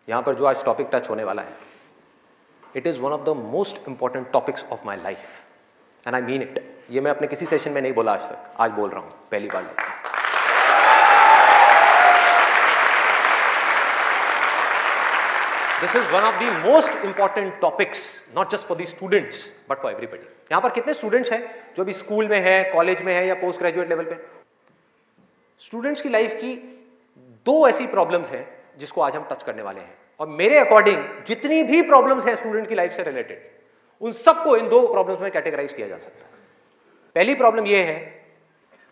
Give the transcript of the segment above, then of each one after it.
यहाँ पर जो आज टॉपिक टच होने वाला है, it is one of the most important topics of my life and I mean it. ये मैं अपने किसी सेशन में नहीं बोला आज तक, आज बोल रहा हूँ पहली बार। This is one of the most important topics, not just for the students but for everybody. यहाँ पर कितने स्टूडेंट्स हैं जो भी स्कूल में है, कॉलेज में है या पोस्ट ग्रेजुएट लेवल पे? स्टूडेंट्स की लाइफ की दो ऐसी प्रॉब्लम्स हैं जिसको आज हम टच करने वाले हैं, और मेरे अकॉर्डिंग जितनी भी प्रॉब्लम्स हैं स्टूडेंट की लाइफ से रिलेटेड, उन सबको इन दो प्रॉब्लम्स में कैटेगराइज किया जा सकता है। पहली प्रॉब्लम यह है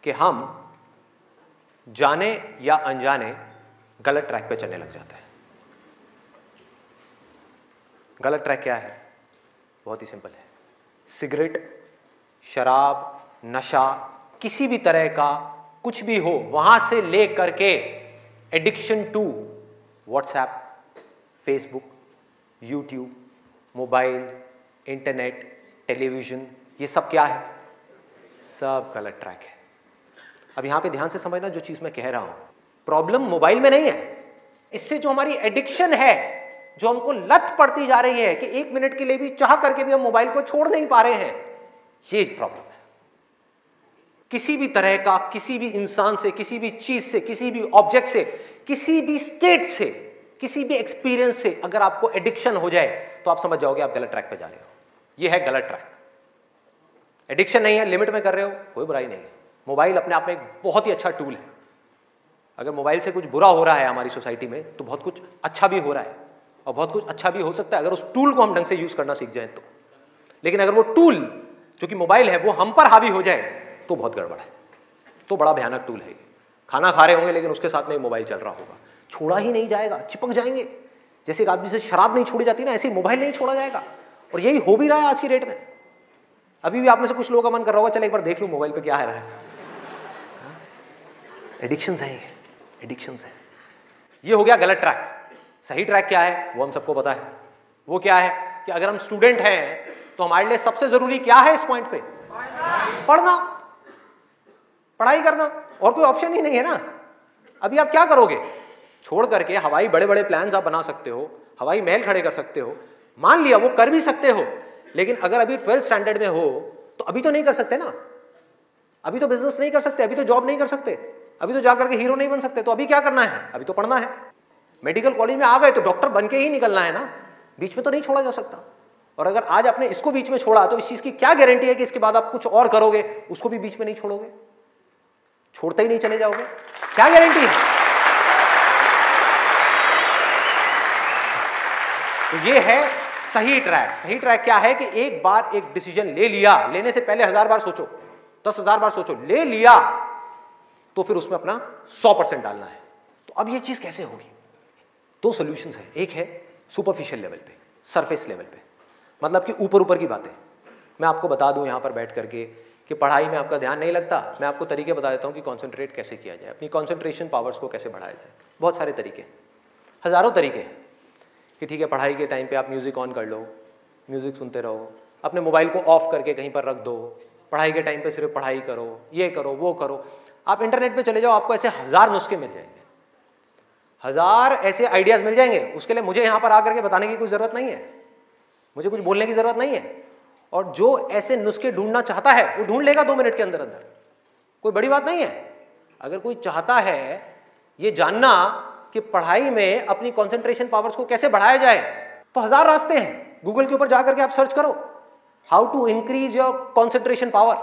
कि हम जाने या अनजाने गलत ट्रैक पे चलने लग जाते हैं। गलत ट्रैक क्या है? बहुत ही सिंपल है। सिगरेट, शराब, नशा, किसी भी तरह का कुछ भी हो, वहां से ले करके addiction to WhatsApp, Facebook, YouTube, mobile, internet, television, ये सब क्या है? सब गलत ट्रैक है। अब यहां पे ध्यान से समझना जो चीज मैं कह रहा हूं। प्रॉब्लम मोबाइल में नहीं है, इससे जो हमारी एडिक्शन है, जो हमको लत पड़ती जा रही है कि 1 मिनट के लिए भी चाह करके भी हम मोबाइल को छोड़ नहीं पा रहे हैं, ये प्रॉब्लम है। किसी भी तरह का, किसी भी इंसान से, किसी भी चीज से, किसी भी ऑब्जेक्ट से, किसी भी स्टेट से, किसी भी एक्सपीरियंस से अगर आपको एडिक्शन हो जाए तो आप समझ जाओगे आप गलत ट्रैक पे जा रहे हो। ये है गलत ट्रैक। एडिक्शन नहीं है, लिमिट में कर रहे हो, कोई बुराई नहीं है। मोबाइल अपने आप में एक बहुत ही अच्छा टूल है। अगर मोबाइल से कुछ बुरा हो रहा है हमारी सोसाइटी में तो बहुत कुछ अच्छा भी हो रहा है, और बहुत कुछ अच्छा भी हो सकता है अगर उस टूल को हम ढंग से यूज करना सीख जाए तो। लेकिन अगर वो टूल जो कि मोबाइल है वो हम पर हावी हो जाए तो बहुत गड़बड़ है, तो बड़ा भयानक टूल है। खाना खा रहे होंगे लेकिन उसके साथ में मोबाइल चल रहा होगा, छोड़ा ही नहीं जाएगा, चिपक जाएंगे। जैसे एक आदमी से शराब नहीं छोड़ी जाती ना, ऐसे ही मोबाइल नहीं छोड़ा जाएगा। और यही हो भी रहा है आज की डेट में। अभी भी आप में से कुछ लोगों का मन कर रहा होगा चल एक बार देख लूं मोबाइल पे क्या है रहा है। एडिक्शंस है, एडिक्शंस है। ये हो गया गलत ट्रैक। सही ट्रैक क्या है वो हम सबको पता है। वो क्या है कि अगर हम स्टूडेंट हैं तो हमारे लिए सबसे जरूरी क्या है इस पॉइंट पे? पढ़ना, पढ़ाई करना, और कोई ऑप्शन ही नहीं है ना। अभी आप क्या करोगे? छोड़ करके हवाई बड़े बड़े प्लान्स आप बना सकते हो, हवाई महल खड़े कर सकते हो, मान लिया वो कर भी सकते हो, लेकिन अगर अभी 12th स्टैंडर्ड में हो तो अभी तो नहीं कर सकते ना। अभी तो बिजनेस नहीं कर सकते, अभी तो जॉब नहीं कर सकते, अभी तो जाकर के हीरो नहीं बन सकते। तो अभी क्या करना है? अभी तो पढ़ना है। मेडिकल कॉलेज में आ गए तो डॉक्टर बन के ही निकलना है ना, बीच में तो नहीं छोड़ा जा सकता। और अगर आज आपने इसको बीच में छोड़ा तो इस चीज की क्या गारंटी है कि इसके बाद आप कुछ और करोगे, उसको भी बीच में नहीं छोड़ोगे, छोड़ते ही नहीं चले जाओगे? क्या गारंटी है? तो ये है सही ट्रैक। सही ट्रैक क्या है कि एक बार एक डिसीजन ले लिया, लेने से पहले 1000 बार सोचो, 10,000 बार सोचो, ले लिया तो फिर उसमें अपना 100% डालना है। तो अब ये चीज कैसे होगी? दो सॉल्यूशंस है। एक है सुपरफिशियल लेवल पे, सरफेस लेवल पे, मतलब कि ऊपर ऊपर की बातें। मैं आपको बता दूं यहां पर बैठ करके कि पढ़ाई में आपका ध्यान नहीं लगता, मैं आपको तरीके बता देता हूं कि कंसंट्रेट कैसे किया जाए, अपनी कंसंट्रेशन पावर्स को कैसे बढ़ाया जाए। बहुत सारे तरीके, हजारों तरीके हैं कि ठीक है पढ़ाई के टाइम पे आप म्यूजिक ऑन कर लो, म्यूजिक सुनते रहो, अपने मोबाइल को ऑफ करके कहीं पर रख दो, पढ़ाई के टाइम पे सिर्फ पढ़ाई करो, ये करो वो करो। आप इंटरनेट पे चले जाओ, आपको ऐसे 1000 नुस्खे मिल जाएंगे, 1000 ऐसे आइडियाज मिल जाएंगे। उसके लिए मुझे यहाँ पर आकर के बताने की कोई जरूरत नहीं है, मुझे कुछ बोलने की जरूरत नहीं है। और जो ऐसे नुस्खे ढूंढना चाहता है वो ढूंढ लेगा 2 मिनट के अंदर अंदर, कोई बड़ी बात नहीं है। अगर कोई चाहता है ये जानना कि पढ़ाई में अपनी कंसंट्रेशन पावर्स को कैसे बढ़ाया जाए तो 1000 रास्ते हैं। गूगल के ऊपर जाकर के आप सर्च करो how to increase your concentration power,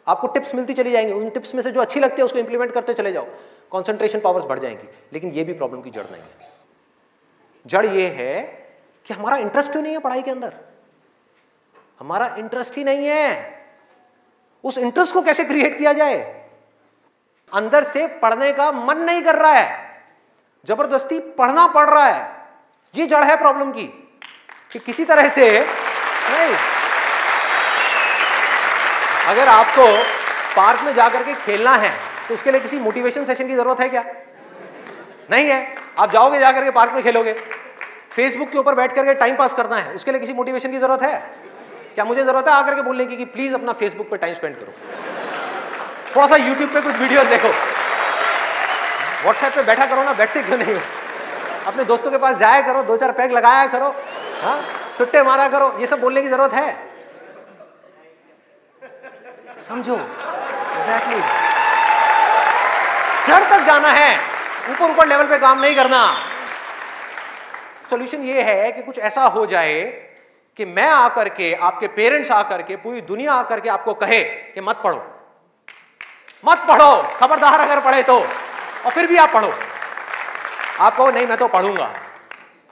आपको टिप्स मिलती चली जाएंगी। उन टिप्स में से जो अच्छी लगती है उसको इंप्लीमेंट करते चले जाओ, कंसंट्रेशन पावर्स बढ़ जाएंगी। लेकिन ये भी प्रॉब्लम की जड़ नहीं है। जड़ ये है कि हमारा इंटरेस्ट क्यों नहीं है पढ़ाई के अंदर? हमारा इंटरेस्ट ही नहीं है। उस इंटरेस्ट को कैसे क्रिएट किया जाए? अंदर से पढ़ने का मन नहीं कर रहा है, जबरदस्ती पढ़ना पड़ रहा है। ये जड़ है प्रॉब्लम की कि किसी तरह से नहीं। अगर आपको पार्क में जाकर के खेलना है तो उसके लिए किसी मोटिवेशन सेशन की जरूरत है क्या? नहीं है। आप जाओगे जाकर के पार्क में खेलोगे। फेसबुक के ऊपर बैठ करके टाइम पास करना है, उसके लिए किसी मोटिवेशन की जरूरत है क्या? मुझे जरूरत है आकर के बोलने की कि प्लीज अपना फेसबुक पे टाइम स्पेंड करो, थोड़ा सा यूट्यूब पे कुछ वीडियो देखो, व्हाट्सएप पे बैठा करो ना, बैठते क्यों नहीं हो? अपने दोस्तों के पास जाया करो, 2-4 पैग लगाया करो, हाँ, सुट्टे मारा करो, ये सब बोलने की जरूरत है? समझो, एग्जैक्टली। जड़ तक जाना है, ऊपर ऊपर लेवल पे काम नहीं करना। सॉल्यूशन ये है कि कुछ ऐसा हो जाए कि मैं आकर के, आपके पेरेंट्स आकर के, पूरी दुनिया आकर के आपको कहे कि मत पढ़ो, मत पढ़ो, खबरदार अगर पढ़े तो, और फिर भी आप पढ़ो। आप कहो नहीं मैं तो पढ़ूंगा,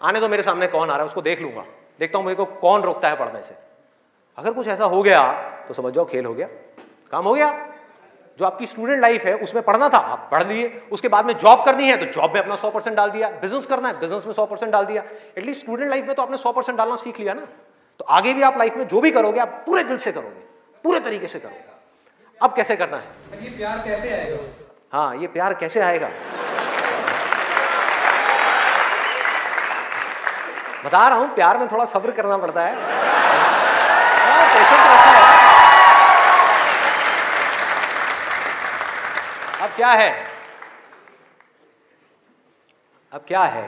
आने तो मेरे सामने कौन आ रहा है उसको देख लूंगा, देखता हूं मेरे को कौन रोकता है पढ़ने से। अगर कुछ ऐसा हो गया तो समझ जाओ खेल हो गया, काम हो गया। जो आपकी स्टूडेंट लाइफ है उसमें पढ़ना था, आप पढ़ लिए, उसके बाद में जॉब करनी है तो जॉब में अपना 100% डाल दिया, बिजनेस करना है बिजनेस में 100% डाल दिया। एटलीस्ट स्टूडेंट लाइफ में तो आपने 100% डालना सीख लिया ना, तो आगे भी आप लाइफ में जो भी करोगे आप पूरे दिल से करोगे, पूरे तरीके से करोगे। अब कैसे करना है? ये प्यार कैसे आएगा? हाँ, ये प्यार कैसे आएगा बता रहा हूं, प्यार में थोड़ा सब्र करना पड़ता है, पेशेंस रखना है। अब क्या है, अब क्या है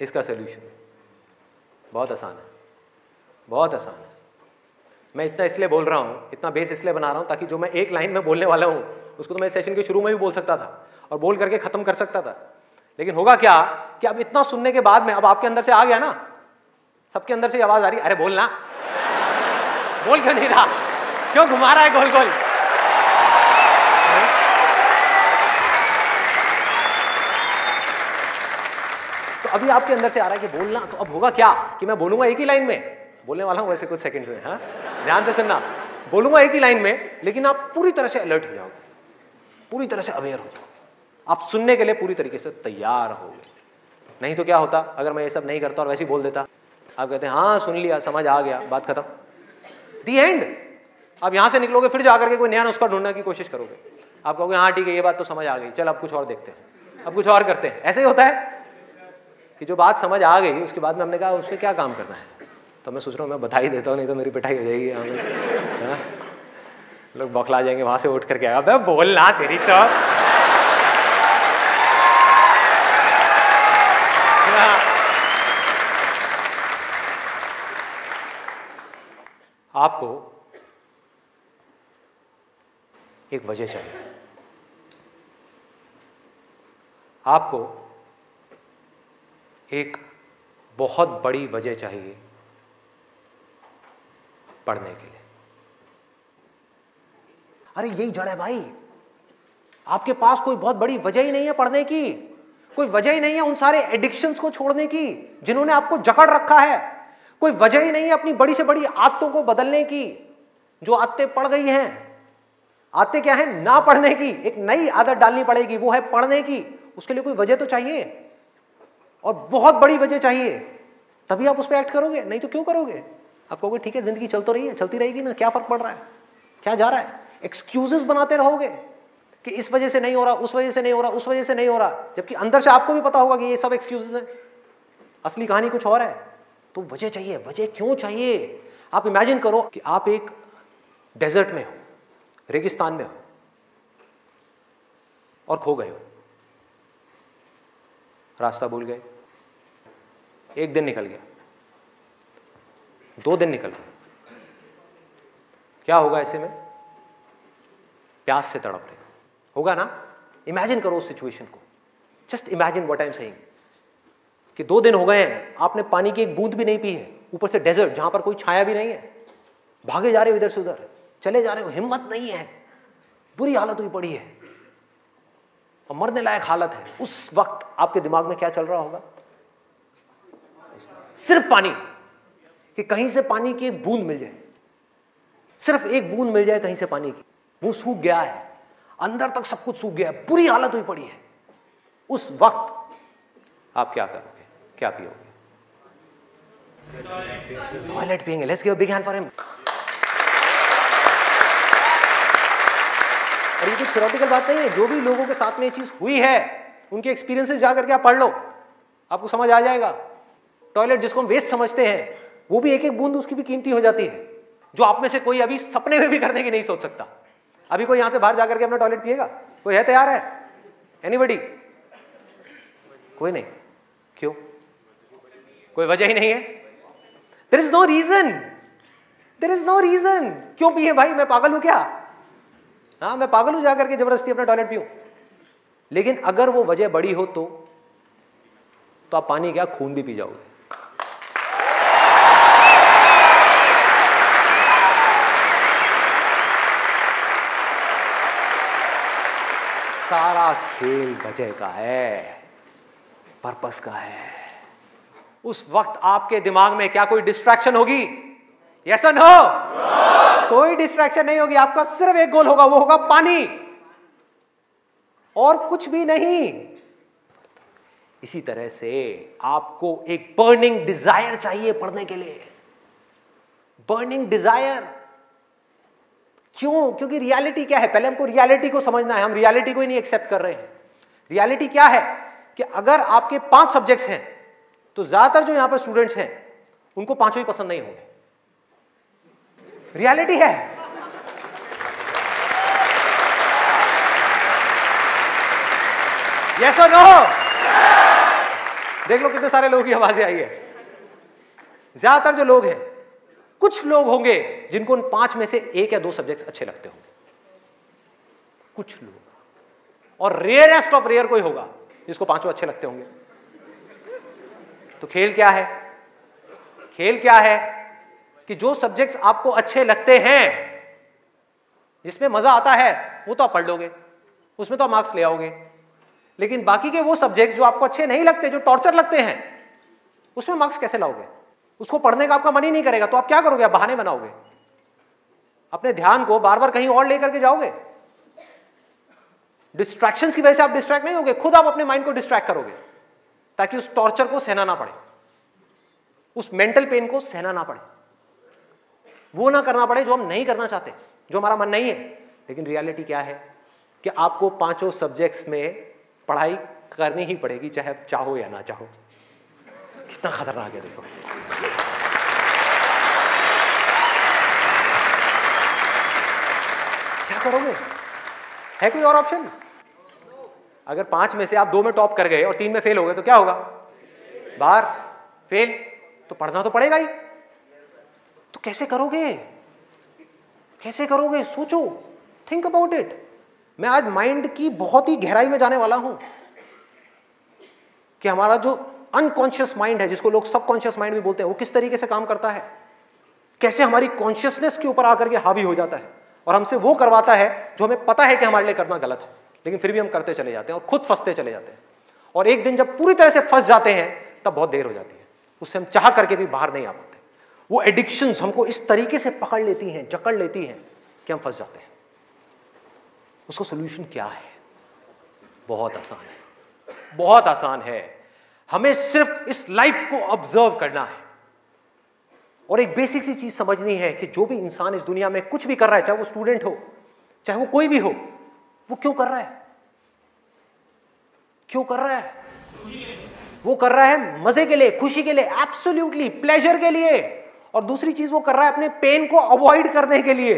इसका सलूशन? बहुत आसान है, बहुत आसान है। मैं इतना इसलिए बोल रहा हूं, इतना बेस इसलिए बना रहा हूं ताकि जो मैं एक लाइन में बोलने वाला हूं उसको तो मैं सेशन के शुरू में भी बोल सकता था और बोल करके खत्म कर सकता था। लेकिन होगा क्या कि अब इतना सुनने के बाद में अब आपके अंदर से आ गया ना, सबके अंदर से आवाज आ रही, अरे बोलना, बोल क्यों नहीं रहा, क्यों घुमा रहा है गोल गोल? तो अभी आपके अंदर से आ रहा है कि बोलना, तो अब होगा क्या कि मैं बोलूंगा एक ही लाइन में, बोलने वाला हूं वैसे कुछ सेकंड्स में, हाँ ध्यान से सुनना, बोलूंगा एक ही लाइन में, लेकिन आप पूरी तरह से अलर्ट हो जाओगे, पूरी तरह से अवेयर हो जाओगे, आप सुनने के लिए पूरी तरीके से तैयार होगे। नहीं तो क्या होता अगर मैं ये सब नहीं करता और वैसे ही बोल देता, आप कहते हैं हाँ सुन लिया, समझ आ गया, बात खत्म, दी एंड। अब यहां से निकलोगे फिर जाकर के कोई नया नुस्खा ढूंढने की कोशिश करोगे, आप कहोगे हाँ ठीक है ये बात तो समझ आ गई, चल अब कुछ और देखते हैं, अब कुछ और करते हैं। ऐसे ही होता है कि जो बात समझ आ गई उसके बाद में हमने कहा उस पर क्या काम करना है, तो मैं सोच रहा हूँ मैं बधाई देता हूँ, नहीं तो मेरी पिटाई हो जाएगी, लोग बौखला जाएंगे वहां से उठ करके, अबे बोलना तेरी तो। आपको एक वजह चाहिए, आपको एक बहुत बड़ी वजह चाहिए पढ़ने के लिए। अरे यही जड़ है भाई, आपके पास कोई बहुत बड़ी वजह ही नहीं है पढ़ने की, कोई वजह ही नहीं है उन सारे एडिक्शंस को छोड़ने की जिन्होंने आपको जकड़ रखा है, कोई वजह ही नहीं है अपनी बड़ी से बड़ी आदतों को बदलने की जो आदतें पड़ गई हैं। आदतें क्या है? ना पढ़ने की, एक नई आदत डालनी पड़ेगी, वो है पढ़ने की। उसके लिए कोई वजह तो चाहिए और बहुत बड़ी वजह चाहिए, तभी आप उस पर एक्ट करोगे, नहीं तो क्यों करोगे? आप कहोगे ठीक है जिंदगी चल तो रही है, चलती रहेगी ना, क्या फर्क पड़ रहा है, क्या जा रहा है? एक्सक्यूजेस बनाते रहोगे कि इस वजह से नहीं हो रहा, उस वजह से नहीं हो रहा, उस वजह से नहीं हो रहा, जबकि अंदर से आपको भी पता होगा कि ये सब एक्सक्यूजेस हैं, असली कहानी कुछ और है। तो वजह चाहिए। वजह क्यों चाहिए? आप इमेजिन करो कि आप एक डेजर्ट में हो, रेगिस्तान में हो और खो गए हो, रास्ता भूल गए, एक दिन निकल गया, 2 दिन निकल गए, क्या होगा ऐसे में? प्यास से तड़प रहे होगा ना? इमेजिन करो उस सिचुएशन को, just imagine what I am saying कि 2 दिन हो गए हैं, आपने पानी की एक बूंद भी नहीं पी है, ऊपर से डेजर्ट जहां पर कोई छाया भी नहीं है, भागे जा रहे हो इधर से उधर, चले जा रहे हो, हिम्मत नहीं है, बुरी हालत हुई पड़ी है और मरने लायक हालत है। उस वक्त आपके दिमाग में क्या चल रहा होगा? सिर्फ पानी, कि कहीं से पानी की एक बूंद मिल जाए, सिर्फ एक बूंद मिल जाए कहीं से पानी की। मुंह सूख गया है, अंदर तक सब कुछ सूख गया है, बुरी हालत हुई पड़ी है। उस वक्त आप क्या करोगे? क्या पियोगे? टॉयलेट पिएंगे। Let's give a big hand for him. और ये कुछ थ्योरेटिकल बात नहीं है, जो भी लोगों के साथ में ये चीज हुई है उनके एक्सपीरियंसेस जाकर के आप पढ़ लो, आपको समझ आ जाएगा। टॉयलेट जिसको हम वेस्ट समझते हैं, वो भी एक एक बूंद उसकी भी कीमती हो जाती है, जो आप में से कोई अभी सपने में भी करने की नहीं सोच सकता। अभी कोई यहां से बाहर जाकर के अपना टॉयलेट पिएगा? कोई है तैयार है? एनीबडी? कोई नहीं। क्यों? कोई वजह ही नहीं है। There is no reason, there is no reason. क्यों पिए भाई, मैं पागल हूं क्या? हाँ, मैं पागल हूं जाकर के जबरदस्ती अपना टॉयलेट पीऊं? लेकिन अगर वो वजह बड़ी हो तो आप पानी क्या, खून भी पी जाओगे। सारा खेल वजह का है, पर्पस का है। उस वक्त आपके दिमाग में क्या कोई डिस्ट्रैक्शन होगी? यस और नो? कोई डिस्ट्रैक्शन नहीं होगी। आपका सिर्फ एक गोल होगा, वो होगा पानी, और कुछ भी नहीं। इसी तरह से आपको एक बर्निंग डिजायर चाहिए पढ़ने के लिए। बर्निंग डिजायर क्यों? क्योंकि रियलिटी क्या है, पहले हमको रियलिटी को समझना है। हम रियलिटी को ही नहीं एक्सेप्ट कर रहे हैं। रियलिटी क्या है कि अगर आपके 5 सब्जेक्ट्स हैं तो ज्यादातर जो यहां पर स्टूडेंट्स हैं उनको 5 ही पसंद नहीं होंगे। रियलिटी है। यस और नो? देख लो कितने सारे लोगों की आवाजें आई है। ज्यादातर जो लोग हैं, कुछ लोग होंगे जिनको उन 5 में से 1 या 2 सब्जेक्ट अच्छे लगते होंगे, कुछ लोग, और रेयरेस्ट ऑफ रेयर कोई होगा जिसको 5 अच्छे लगते होंगे। तो खेल क्या है? खेल क्या है कि जो सब्जेक्ट्स आपको अच्छे लगते हैं, जिसमें मजा आता है, वो तो आप पढ़ लोगे, उसमें तो आप मार्क्स ले आओगे। लेकिन बाकी के वो सब्जेक्ट्स जो आपको अच्छे नहीं लगते, जो टॉर्चर लगते हैं, उसमें मार्क्स कैसे लाओगे? उसको पढ़ने का आपका मन ही नहीं करेगा, तो आप क्या करोगे? आप बहाने बनाओगे, अपने ध्यान को बार बार कहीं और लेकर के जाओगे। डिस्ट्रैक्शंस की वजह से आप डिस्ट्रैक्ट नहीं होगे, खुद आप अपने माइंड को डिस्ट्रैक्ट करोगे ताकि उस टॉर्चर को सहना ना पड़े, उस मेंटल पेन को सहना ना पड़े, वो ना करना पड़े जो हम नहीं करना चाहते, जो हमारा मन नहीं है। लेकिन रियलिटी क्या है कि आपको 5 सब्जेक्ट्स में पढ़ाई करनी ही पड़ेगी, चाहे आप चाहो या ना चाहो। कितना खतरनाक है देखो। क्या करोगे? है कोई और ऑप्शन? अगर 5 में से आप 2 में टॉप कर गए और 3 में फेल हो गए तो क्या होगा? बाहर, फेल। तो पढ़ना तो पड़ेगा ही। तो कैसे करोगे? कैसे करोगे? सोचो, थिंक अबाउट इट। मैं आज माइंड की बहुत ही गहराई में जाने वाला हूं कि हमारा जो अनकॉन्शियस माइंड है, जिसको लोग सबकॉन्शियस माइंड भी बोलते हैं, वो किस तरीके से काम करता है, कैसे हमारी कॉन्शियसनेस के ऊपर आकर के हावी हो जाता है और हमसे वो करवाता है जो हमें पता है कि हमारे लिए करना गलत है, लेकिन फिर भी हम करते चले जाते हैं और खुद फंसते चले जाते हैं। और एक दिन जब पूरी तरह से फंस जाते हैं तब बहुत देर हो जाती है, उससे हम चाह करके भी बाहर नहीं आ पाते। वो एडिक्शंस हमको इस तरीके से पकड़ लेती हैं, जकड़ लेती हैं कि हम फंस जाते हैं। उसका सोल्यूशन क्या है? बहुत आसान है, बहुत आसान है। हमें सिर्फ इस लाइफ को ऑब्जर्व करना है और एक बेसिक सी चीज समझनी है कि जो भी इंसान इस दुनिया में कुछ भी कर रहा है, चाहे वो स्टूडेंट हो, चाहे वो कोई भी हो, वो क्यों कर रहा है? क्यों कर रहा है? वो कर रहा है मजे के लिए, खुशी के लिए, एब्सोल्युटली प्लेजर के लिए। और दूसरी चीज वो कर रहा है अपने पेन को अवॉइड करने के लिए,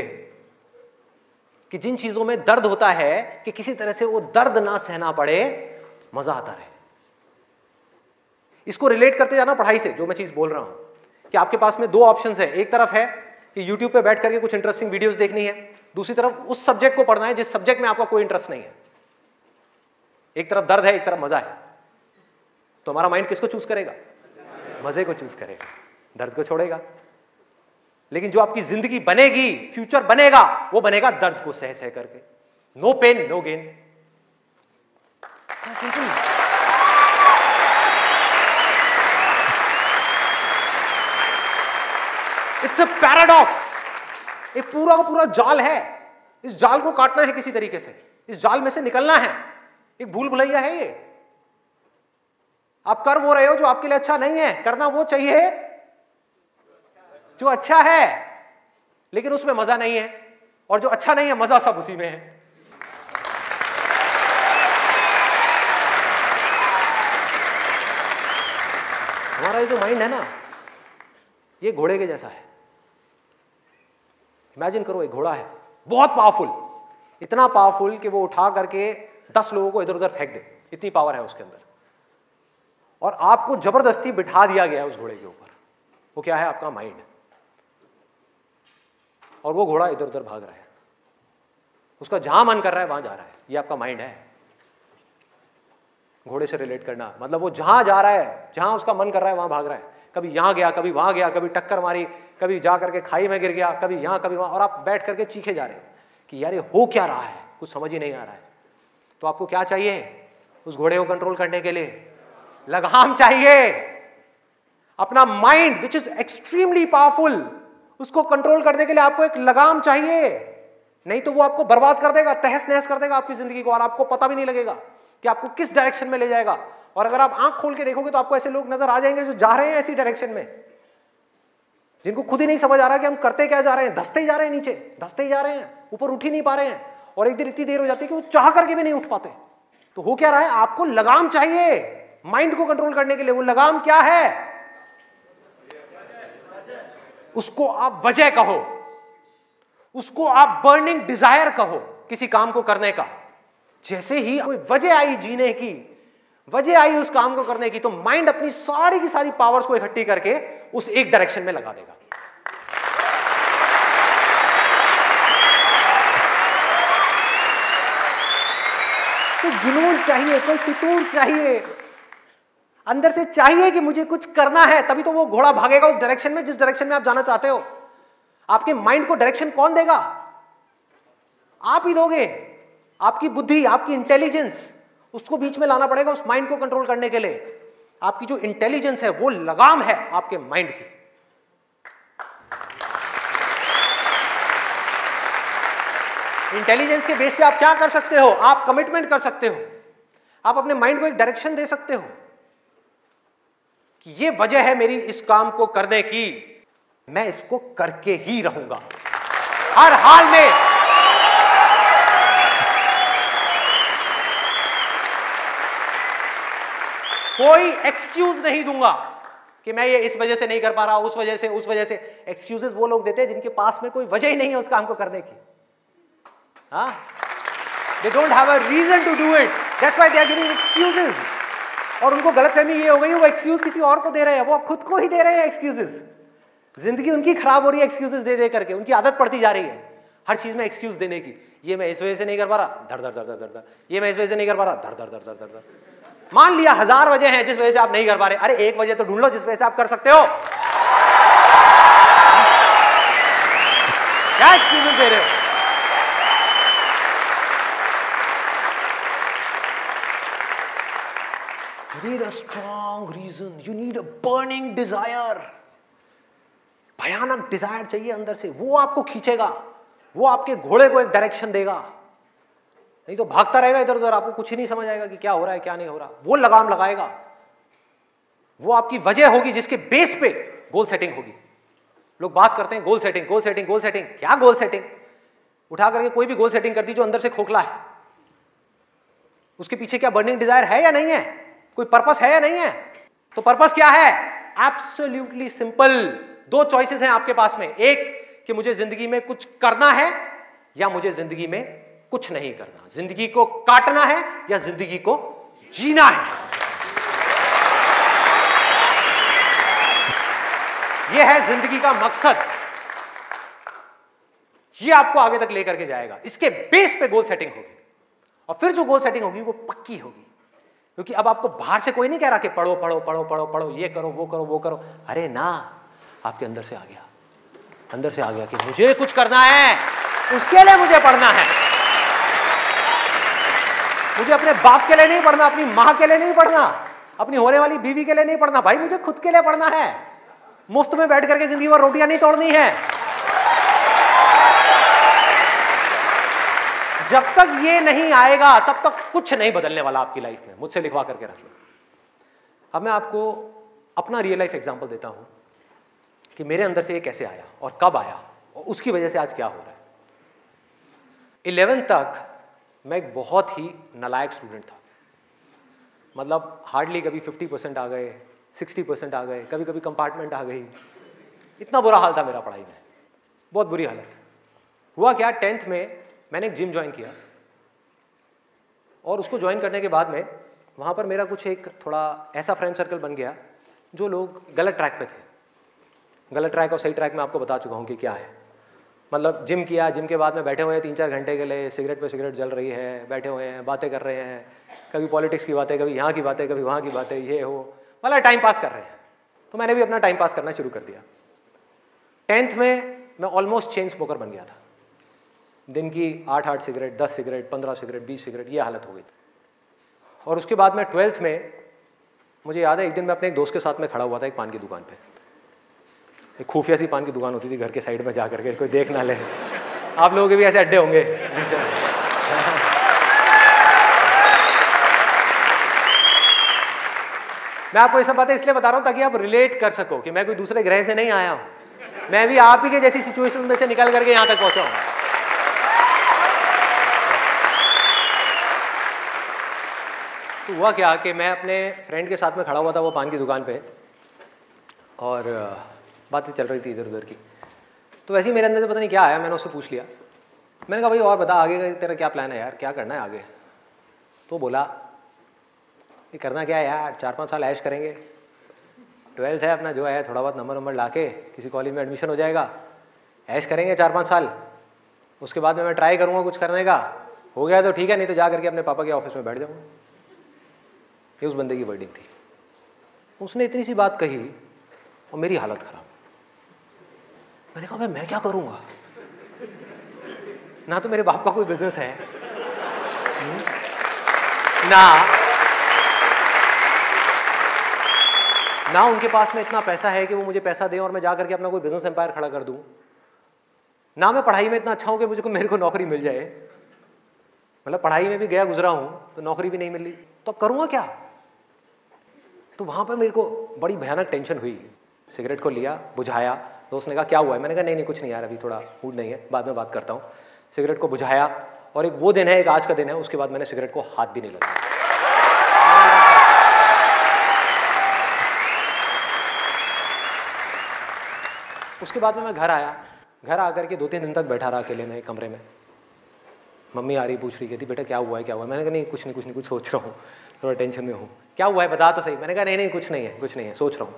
कि जिन चीजों में दर्द होता है कि किसी तरह से वो दर्द ना सहना पड़े, मजा आता रहे। इसको रिलेट करते जाना पढ़ाई से, जो मैं चीज बोल रहा हूं कि आपके पास में 2 ऑप्शंस है। एक तरफ है कि YouTube पे बैठ करके कुछ इंटरेस्टिंग वीडियोस देखनी है, दूसरी तरफ उस सब्जेक्ट को पढ़ना है जिस सब्जेक्ट में आपका कोई इंटरेस्ट नहीं है। एक तरफ दर्द है, एक तरफ मजा है, तो हमारा माइंड किसको चूज करेगा? मजे को चूज करेगा, दर्द को छोड़ेगा। लेकिन जो आपकी जिंदगी बनेगी, फ्यूचर बनेगा, वो बनेगा दर्द को सह सह करके। No pain no gain. It's a paradox. एक पूरा का पूरा जाल है, इस जाल को काटना है किसी तरीके से, इस जाल में से निकलना है। एक भूल भुलैया है ये। आप कर वो रहे हो जो आपके लिए अच्छा नहीं है, करना वो चाहिए जो अच्छा है, लेकिन उसमें मजा नहीं है, और जो अच्छा नहीं है मजा सब उसी में है। हमारा ये जो माइंड है ना, ये घोड़े के जैसा है। इमेजिन करो, एक घोड़ा है बहुत पावरफुल, इतना पावरफुल कि वो उठा करके 10 लोगों को इधर उधर फेंक दे, इतनी पावर है उसके अंदर। और आपको जबरदस्ती बिठा दिया गया है उस घोड़े के ऊपर। वो क्या है? आपका माइंड। और वो घोड़ा इधर उधर भाग रहा है, उसका जहां मन कर रहा है वहां जा रहा है। ये आपका माइंड है। घोड़े से रिलेट करना मतलब वो जहां जा रहा है, जहां उसका मन कर रहा है वहां भाग रहा है। कभी यहां गया, कभी वहां गया, कभी टक्कर मारी, कभी जा करके खाई में गिर गया, कभी यहां कभी वहां, और आप बैठ करके चीखे जा रहे हैं कि यार ये हो क्या रहा है, कुछ समझ ही नहीं आ रहा है। तो आपको क्या चाहिए उस घोड़े को कंट्रोल करने के लिए? लगाम चाहिए। अपना mind which is extremely powerful, उसको कंट्रोल करने के लिए आपको एक लगाम चाहिए। नहीं तो वो आपको बर्बाद कर देगा, तहस नहस कर देगा आपकी जिंदगी को, और आपको पता भी नहीं लगेगा कि आपको किस डायरेक्शन में ले जाएगा। और अगर आप आंख खोल के देखोगे तो आपको ऐसे लोग नजर आ जाएंगे जो जा रहे हैं ऐसी डायरेक्शन में, जिनको खुद ही नहीं समझ आ रहा कि हम करते क्या जा रहे हैं, धंसते ही जा रहे हैं, नीचे धंसते ही जा रहे हैं, ऊपर उठ ही नहीं पा रहे हैं। और एक दिन इतनी देर हो जाती है कि वो चाह करके भी नहीं उठ पाते। तो हो क्या रहा है? आपको लगाम चाहिए माइंड को कंट्रोल करने के लिए। वो लगाम क्या है? उसको आप वजह कहो, उसको आप बर्निंग डिजायर कहो किसी काम को करने का। जैसे ही कोई वजह आई जीने की, वजह आई उस काम को करने की, तो माइंड अपनी सारी की सारी पावर्स को इकट्ठी करके उस एक डायरेक्शन में लगा देगा। तो जुनून चाहिए, कोई फितूर चाहिए, अंदर से चाहिए कि मुझे कुछ करना है, तभी तो वो घोड़ा भागेगा उस डायरेक्शन में जिस डायरेक्शन में आप जाना चाहते हो। आपके माइंड को डायरेक्शन कौन देगा? आप ही दोगे। आपकी बुद्धि, आपकी इंटेलिजेंस, उसको बीच में लाना पड़ेगा उस माइंड को कंट्रोल करने के लिए। आपकी जो इंटेलिजेंस है वो लगाम है आपके माइंड की। इंटेलिजेंस के बेस पे आप क्या कर सकते हो? आप कमिटमेंट कर सकते हो, आप अपने माइंड को एक डायरेक्शन दे सकते हो कि ये वजह है मेरी इस काम को करने की, मैं इसको करके ही रहूंगा हर हाल में। कोई एक्सक्यूज नहीं दूंगा कि मैं ये इस वजह से नहीं कर पा रहा, उस वजह से, उस वजह से। एक्सक्यूजेस वो लोग देते हैं जिनके पास में कोई वजह ही नहीं है उस काम को करने की। हाँ, they don't have a reason to do it, that's why they are giving excuses। और उनको गलतफहमी ये हो गई वो एक्सक्यूज किसी और को दे रहे हैं, वो खुद को ही दे रहे हैं एक्सक्यूजेस। जिंदगी उनकी खराब हो रही है एक्सक्यूजेस दे दे करके, उनकी आदत पड़ती जा रही है हर चीज में एक्सक्यूज देने की। ये मैं इस वजह से नहीं कर पा रहा, धड़ धड़ धड़ धड़ धड़, ये मैं इस वजह से नहीं कर पा रहा, धड़ धड़ धड़ धड़ धड़। मान लिया 1000 वजह हैं जिस वजह से आप नहीं कर पा रहे, अरे एक वजह तो ढूंढ लो जिस वजह से आप कर सकते हो। क्या एक्सक्यूजेस दे रहे हो? You need a strong reason, you need a burning desire। भयानक डिजायर चाहिए अंदर से, वो आपको खींचेगा, वो आपके घोड़े को एक डायरेक्शन देगा। नहीं तो भागता रहेगा इधर उधर, आपको कुछ ही नहीं समझ आएगा कि क्या हो रहा है क्या नहीं हो रहा। वो लगाम लगाएगा, वो आपकी वजह होगी जिसके बेस पे गोल सेटिंग होगी। लोग बात करते हैं goal setting, goal setting, goal setting. क्या गोल सेटिंग? उठा करके कोई भी गोल सेटिंग कर दी जो अंदर से खोखला है, उसके पीछे क्या बर्निंग डिजायर है या नहीं है? कोई पर्पस है या नहीं है? तो पर्पस क्या है? Absolutely simple. 2 चॉइसेस हैं आपके पास में, एक कि मुझे जिंदगी में कुछ करना है या मुझे जिंदगी में कुछ नहीं करना। जिंदगी को काटना है या जिंदगी को जीना है। यह है जिंदगी का मकसद। यह आपको आगे तक लेकर के जाएगा। इसके बेस पे गोल सेटिंग होगी, और फिर जो गोल सेटिंग होगी वो पक्की होगी। क्योंकि अब आपको बाहर से कोई नहीं कह रहा कि पढ़ो पढ़ो पढ़ो पढ़ो पढ़ो, ये करो वो करो वो करो। अरे ना, आपके अंदर से आ गया, अंदर से आ गया कि मुझे कुछ करना है, उसके लिए मुझे पढ़ना है। मुझे अपने बाप के लिए नहीं पढ़ना, अपनी मां के लिए नहीं पढ़ना, अपनी होने वाली बीवी के लिए नहीं पढ़ना, भाई मुझे खुद के लिए पढ़ना है। मुफ्त में बैठ करके जिंदगी भर रोटियां नहीं तोड़नी है। जब तक ये नहीं आएगा तब तक कुछ नहीं बदलने वाला आपकी लाइफ में। मुझसे लिखवा करके रख लो। अब मैं आपको अपना रियल लाइफ एग्जांपल देता हूं कि मेरे अंदर से ये कैसे आया और कब आया और उसकी वजह से आज क्या हो रहा है। 11th तक मैं एक बहुत ही नालायक स्टूडेंट था। मतलब हार्डली कभी 50% आ गए, 60% आ गए, कभी कभी कंपार्टमेंट आ गई। इतना बुरा हाल था मेरा पढ़ाई में, बहुत बुरी हालत। हुआ क्या, 10th में मैंने एक जिम ज्वाइन किया और उसको ज्वाइन करने के बाद में वहाँ पर मेरा कुछ एक थोड़ा ऐसा फ्रेंड सर्कल बन गया जो लोग गलत ट्रैक पे थे। गलत ट्रैक और सही ट्रैक में आपको बता चुका हूँ कि क्या है। मतलब जिम किया, जिम के बाद में बैठे हुए हैं 3-4 घंटे के लिए, सिगरेट पे सिगरेट जल रही है, बैठे हुए हैं, बातें कर रहे हैं, कभी पॉलिटिक्स की बातें, कभी यहाँ की बातें, कभी वहाँ की बातें, ये हो, मतलब टाइम पास कर रहे हैं। तो मैंने भी अपना टाइम पास करना शुरू कर दिया। 10th में मैं ऑलमोस्ट चेन स्मोकर बन गया था। दिन की 8-8 सिगरेट, 10 सिगरेट, 15 सिगरेट, 20 सिगरेट, ये हालत हो गई थी। और उसके बाद में 12th में मुझे याद है एक दिन मैं अपने एक दोस्त के साथ में खड़ा हुआ था एक पान की दुकान पे। एक खुफिया सी पान की दुकान होती थी घर के साइड में, जा करके कोई देख ना ले। आप लोगों के भी ऐसे अड्डे होंगे। मैं आपको ये सब बातें इसलिए बता रहा हूं ताकि आप रिलेट कर सको कि मैं कोई दूसरे ग्रह से नहीं आया हूं, मैं भी आप ही के जैसी सिचुएशन में से निकल करके यहां तक पहुंचा हूं। तो हुआ क्या कि मैं अपने फ्रेंड के साथ में खड़ा हुआ था वो पान की दुकान पे, और बातें चल रही थी इधर उधर की। तो वैसे ही मेरे अंदर से पता नहीं क्या आया, मैंने उससे पूछ लिया। मैंने कहा भाई और बता आगे का तेरा क्या प्लान है यार, क्या करना है आगे? तो बोला ये करना क्या है यार, 4-5 साल ऐश करेंगे, 12th है अपना जो है, थोड़ा बहुत नंबर ला के किसी कॉलेज में एडमिशन हो जाएगा, ऐश करेंगे 4-5 साल, उसके बाद में मैं ट्राई करूँगा कुछ करने का, हो गया तो ठीक है, नहीं तो जा करके अपने पापा के ऑफिस में बैठ जाऊँगा। ये उस बंदे की वर्डिंग थी। उसने इतनी सी बात कही और मेरी हालत खराब। मैंने कहा मैं क्या करूँगा, ना तो मेरे बाप का कोई बिजनेस है, ना उनके पास में इतना पैसा है कि वो मुझे पैसा दें और मैं जा करके अपना कोई बिजनेस एम्पायर खड़ा कर दूं, ना मैं पढ़ाई में इतना अच्छा हूं कि मेरे को नौकरी मिल जाए। मतलब पढ़ाई में भी गया गुजरा हूं तो नौकरी भी नहीं मिली, तो अब करूंगा क्या? तो वहां पर मेरे को बड़ी भयानक टेंशन हुई। सिगरेट को लिया, बुझाया। दोस्त ने कहा क्या हुआ है? मैंने कहा नहीं कुछ नहीं यार, अभी थोड़ा मूड नहीं है, बाद में बात करता हूँ। सिगरेट को बुझाया और एक वो दिन है, एक आज का दिन है, उसके बाद मैंने सिगरेट को हाथ भी नहीं लगाया। उसके बाद में मैं घर आया। घर आकर के 2-3 दिन तक बैठा रहा अकेले में एक कमरे में। मम्मी आ रही, पूछ रही, कहती बेटा क्या हुआ है, क्या हुआ है? मैंने कहा नहीं कुछ नहीं, कुछ सोच रहा हूँ, थोड़ा टेंशन में हूँ। क्या हुआ है बता तो सही। मैंने कहा नहीं कुछ नहीं है, सोच रहा हूँ।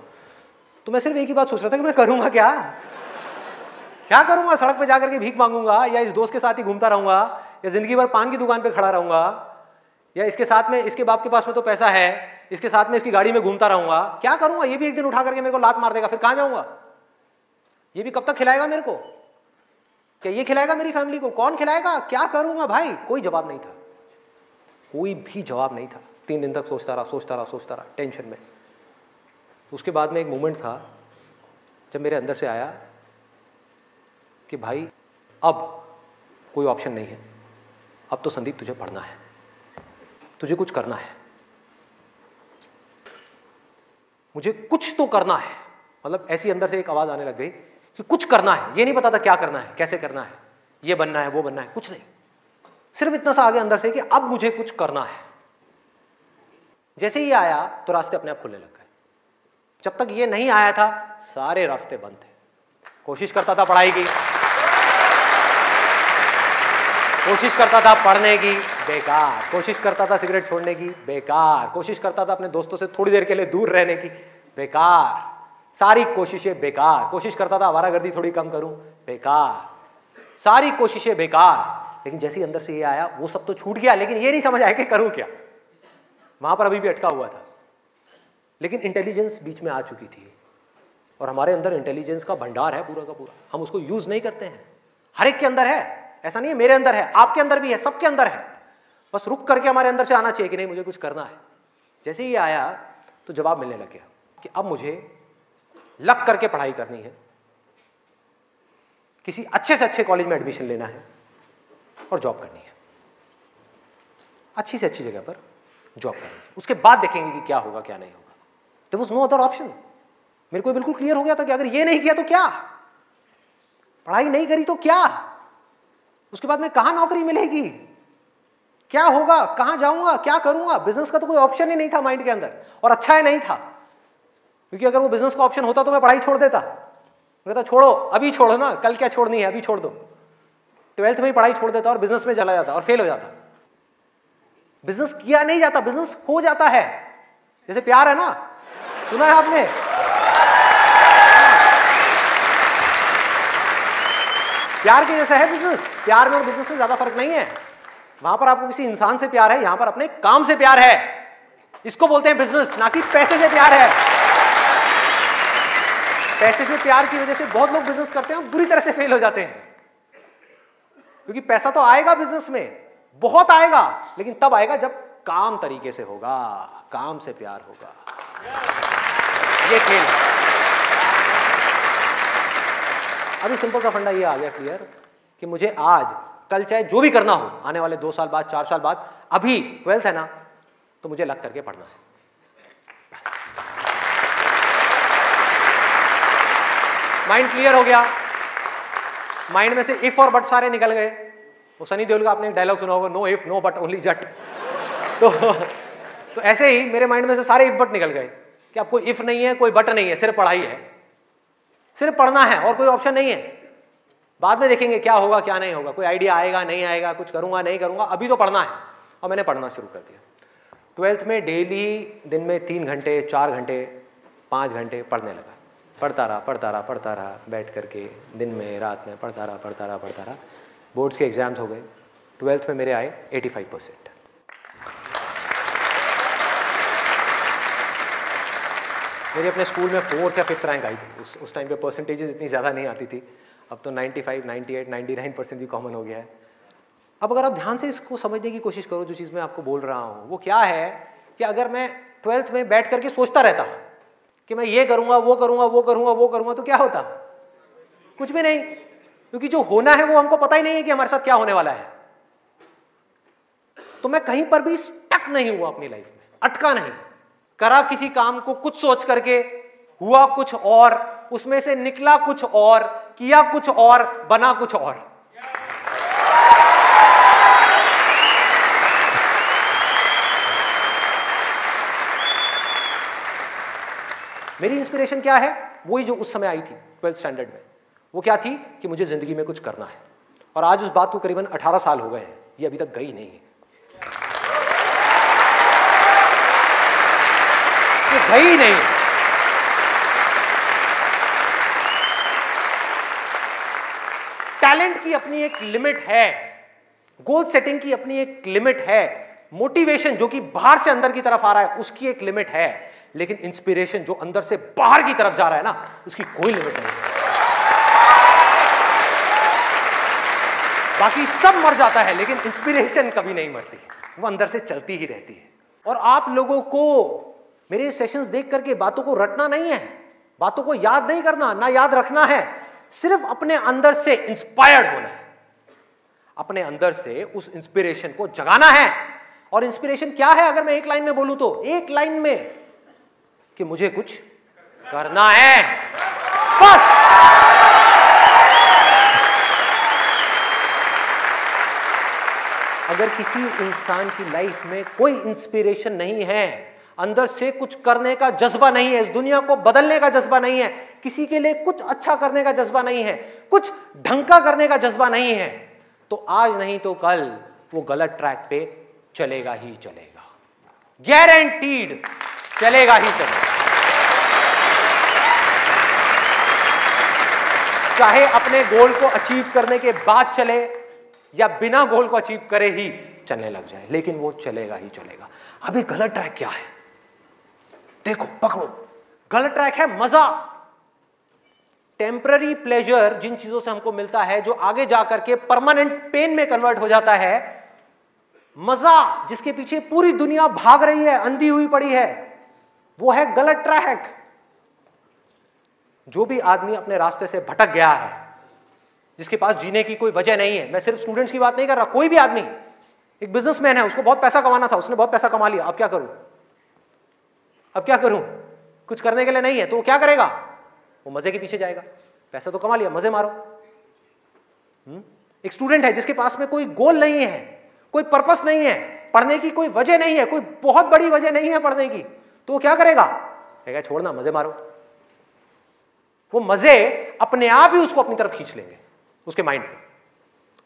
तो मैं सिर्फ एक ही बात सोच रहा था कि मैं करूँगा क्या करूँगा? सड़क पे जाकर के भीख मांगूंगा, या इस दोस्त के साथ ही घूमता रहूँगा, या जिंदगी भर पान की दुकान पे खड़ा रहूँगा, या इसके साथ में, इसके बाप के पास में तो पैसा है, इसके साथ में इसकी गाड़ी में घूमता रहूँगा? क्या करूँगा? ये भी एक दिन उठा करके मेरे को लात मार देगा, फिर कहाँ जाऊँगा? ये भी कब तक खिलाएगा मेरे को? क्या ये खिलाएगा मेरी फैमिली को? कौन खिलाएगा? क्या करूँगा भाई? कोई जवाब नहीं था, कोई भी जवाब नहीं था। 3 दिन तक सोचता रहा टेंशन में। उसके बाद में एक मोमेंट था जब मेरे अंदर से आया कि भाई अब कोई ऑप्शन नहीं है, अब तो संदीप तुझे पढ़ना है, तुझे कुछ करना है, मुझे कुछ तो करना है। मतलब ऐसी अंदर से एक आवाज आने लग गई कि कुछ करना है। ये नहीं पता था क्या करना है, कैसे करना है, ये बनना है, वो बनना है, कुछ नहीं, सिर्फ इतना सा आगे अंदर से कि अब मुझे कुछ करना है। जैसे ही आया तो रास्ते अपने आप खुलने लग गए। जब तक ये नहीं आया था सारे रास्ते बंद थे। कोशिश करता था पढ़ाई की, कोशिश करता था पढ़ने की, बेकार। कोशिश करता था सिगरेट छोड़ने की, बेकार। कोशिश करता था अपने दोस्तों से थोड़ी देर के लिए दूर रहने की, बेकार। सारी कोशिशें बेकार। कोशिश करता था आवारागर्दी थोड़ी कम करूं, बेकार। सारी कोशिशें बेकार। लेकिन जैसे ही अंदर से ये आया वो सब तो छूट गया, लेकिन ये नहीं समझ आया कि करूं क्या। वहां पर अभी भी अटका हुआ था, लेकिन इंटेलिजेंस बीच में आ चुकी थी। और हमारे अंदर इंटेलिजेंस का भंडार है पूरा का पूरा, हम उसको यूज नहीं करते हैं। हर एक के अंदर है, ऐसा नहीं है मेरे अंदर है, आपके अंदर भी है, सबके अंदर है। बस रुक करके हमारे अंदर से आना चाहिए कि नहीं मुझे कुछ करना है। जैसे ही आया तो जवाब मिलने लग गया कि अब मुझे लग करके पढ़ाई करनी है, किसी अच्छे से अच्छे कॉलेज में एडमिशन लेना है और जॉब करनी है, अच्छी से अच्छी जगह पर जॉब करनी है। उसके बाद देखेंगे कि क्या होगा क्या नहीं होगा। There was no other option. मेरे को बिल्कुल क्लियर हो गया था कि अगर ये नहीं किया तो क्या, पढ़ाई नहीं करी तो क्या, उसके बाद में कहां नौकरी मिलेगी, क्या होगा, कहां जाऊंगा, क्या करूंगा। बिजनेस का तो कोई ऑप्शन ही नहीं था माइंड के अंदर, और अच्छा है नहीं था, क्योंकि अगर वो बिजनेस का ऑप्शन होता तो मैं पढ़ाई छोड़ देता। मैं कहता छोड़ो, अभी छोड़ो ना, कल क्या छोड़नी है, अभी छोड़ दो। 12th में ही पढ़ाई छोड़ देता और बिजनेस में चला जाता और फेल हो जाता। बिजनेस किया नहीं जाता, बिजनेस हो जाता है। जैसे प्यार है ना, सुना है आपने? प्यार के जैसा है बिजनेस। प्यार में और बिजनेस में ज्यादा फर्क नहीं है। वहां पर आपको किसी इंसान से प्यार है, यहां पर अपने काम से प्यार है। इसको बोलते हैं बिजनेस, ना कि पैसे से प्यार है। पैसे से प्यार की वजह से बहुत लोग बिजनेस करते हैं और बुरी तरह से फेल हो जाते हैं, क्योंकि पैसा तो आएगा बिजनेस में, बहुत आएगा, लेकिन तब आएगा जब काम तरीके से होगा, काम से प्यार होगा। ये खेल। अभी सिंपल सा फंडा ये आ गया क्लियर कि मुझे आज कल चाहे जो भी करना हो, आने वाले 2 साल बाद, 4 साल बाद, अभी 12th है ना, तो मुझे लग करके पढ़ना है। माइंड क्लियर हो गया। माइंड में से इफ और बट सारे निकल गए। वो सनी देओल का आपने एक डायलॉग सुना होगा, no if no but only Jatt. तो ऐसे ही मेरे माइंड में से सारे इफ बट निकल गए कि अब कोई इफ नहीं है, कोई बट नहीं है, सिर्फ पढ़ाई है, सिर्फ पढ़ना है और कोई ऑप्शन नहीं है। बाद में देखेंगे क्या होगा क्या नहीं होगा, कोई आइडिया आएगा नहीं आएगा, कुछ करूंगा नहीं करूंगा, अभी तो पढ़ना है। और मैंने पढ़ना शुरू कर दिया। 12th में डेली दिन में 3 घंटे 4 घंटे 5 घंटे पढ़ने लगा। पढ़ता रहा बैठ करके, दिन में रात में पढ़ता रहा। बोर्ड्स के एग्जाम्स हो गए। 12th में मेरे आए 85%। मेरी अपने स्कूल में 4th या 5th रैंक आई थी। उस टाइम पे परसेंटेजेस इतनी ज़्यादा नहीं आती थी। अब तो 95, 98, 99% भी कॉमन हो गया है। अब अगर आप ध्यान से इसको समझने की कोशिश करो, जो चीज़ मैं आपको बोल रहा हूँ वो क्या है कि अगर मैं 12th में बैठ करके सोचता रहता कि मैं ये करूँगा वो करूँगा, तो क्या होता? कुछ भी नहीं, क्योंकि जो होना है वो हमको पता ही नहीं है कि हमारे साथ क्या होने वाला है। तो मैं कहीं पर भी स्टक नहीं हुआ अपनी लाइफ में, अटका नहीं। करा किसी काम को कुछ सोच करके, हुआ कुछ और, उसमें से निकला कुछ और, किया कुछ और, बना कुछ और। मेरी इंस्पिरेशन क्या है? वही जो उस समय आई थी 12th स्टैंडर्ड में। वो क्या थी कि मुझे जिंदगी में कुछ करना है। और आज उस बात को करीबन 18 साल हो गए हैं, ये अभी तक गई नहीं है, ये गई नहीं। टैलेंट की अपनी एक लिमिट है, गोल सेटिंग की अपनी एक लिमिट है, मोटिवेशन जो कि बाहर से अंदर की तरफ आ रहा है उसकी एक लिमिट है, लेकिन इंस्पिरेशन जो अंदर से बाहर की तरफ जा रहा है ना, उसकी कोई लिमिट नहीं है। बाकी सब मर जाता है, लेकिन इंस्पिरेशन कभी नहीं मरती, वो अंदर से चलती ही रहती है। और आप लोगों को मेरे सेशंस देख करके बातों को रटना नहीं है, बातों को याद नहीं करना, ना याद रखना है, सिर्फ अपने अंदर से इंस्पायर्ड होना है, अपने अंदर से उस इंस्पिरेशन को जगाना है। और इंस्पिरेशन क्या है अगर मैं एक लाइन में बोलूं तो, एक लाइन में कि मुझे कुछ करना है, बस। अगर किसी इंसान की लाइफ में कोई इंस्पिरेशन नहीं है, अंदर से कुछ करने का जज्बा नहीं है, इस दुनिया को बदलने का जज्बा नहीं है, किसी के लिए कुछ अच्छा करने का जज्बा नहीं है, कुछ ढंग का करने का जज्बा नहीं है, तो आज नहीं तो कल वो गलत ट्रैक पे चलेगा ही चलेगा, गारंटीड चलेगा ही चलेगा। चाहे अपने गोल को अचीव करने के बाद चले या बिना गोल को अचीव करे ही चलने लग जाए, लेकिन वो चलेगा ही चलेगा। अभी गलत ट्रैक क्या है? देखो, पकड़ो, गलत ट्रैक है मजा, टेम्पररी प्लेजर, जिन चीजों से हमको मिलता है जो आगे जाकर के परमानेंट पेन में कन्वर्ट हो जाता है। मजा जिसके पीछे पूरी दुनिया भाग रही है, अंधी हुई पड़ी है, वो है गलत ट्रैक। जो भी आदमी अपने रास्ते से भटक गया है, जिसके पास जीने की कोई वजह नहीं है, मैं सिर्फ स्टूडेंट्स की बात नहीं कर रहा, कोई भी आदमी, एक बिजनेसमैन है, उसको बहुत पैसा कमाना था, उसने बहुत पैसा कमा लिया, अब क्या करूं, अब क्या करूं, कुछ करने के लिए नहीं है, तो वो क्या करेगा? वो मजे के पीछे जाएगा। पैसा तो कमा लिया, मजे मारो। एक स्टूडेंट है जिसके पास में कोई गोल नहीं है, कोई पर्पस नहीं है, पढ़ने की कोई वजह नहीं है, कोई बहुत बड़ी वजह नहीं है पढ़ने की, तो वो क्या करेगा? कहेगा छोड़ना, मजे मारो। वो मजे अपने आप ही उसको अपनी तरफ खींच लेंगे, उसके माइंड में,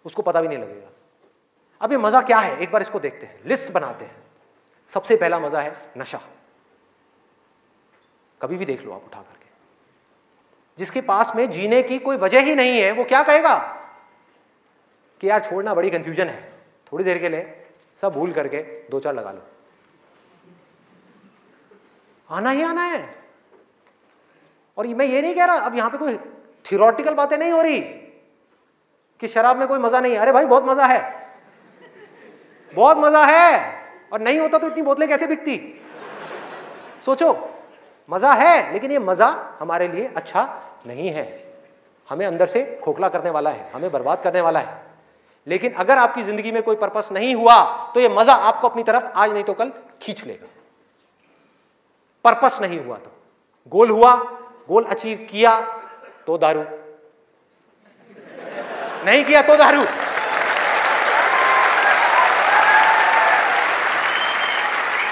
उसको पता भी नहीं लगेगा। अब ये मजा क्या है, एक बार इसको देखते हैं, लिस्ट बनाते हैं। सबसे पहला मजा है नशा। कभी भी देख लो आप उठा करके, जिसके पास में जीने की कोई वजह ही नहीं है, वो क्या कहेगा कि यार छोड़ना, बड़ी कंफ्यूजन है, थोड़ी देर के लिए सब भूल करके 2-4 लगा लो। आना ही आना है। और मैं ये नहीं कह रहा, अब यहां पे कोई थियोरेटिकल बातें नहीं हो रही कि शराब में कोई मजा नहीं है। अरे भाई बहुत मजा है, बहुत मजा है। और नहीं होता तो इतनी बोतलें कैसे बिकती? सोचो, मजा है, लेकिन ये मजा हमारे लिए अच्छा नहीं है, हमें अंदर से खोखला करने वाला है, हमें बर्बाद करने वाला है। लेकिन अगर आपकी जिंदगी में कोई पर्पस नहीं हुआ तो ये मजा आपको अपनी तरफ आज नहीं तो कल खींच लेगा। पर्पस नहीं हुआ तो, गोल हुआ, गोल अचीव किया तो दारू, नहीं किया तो दारू।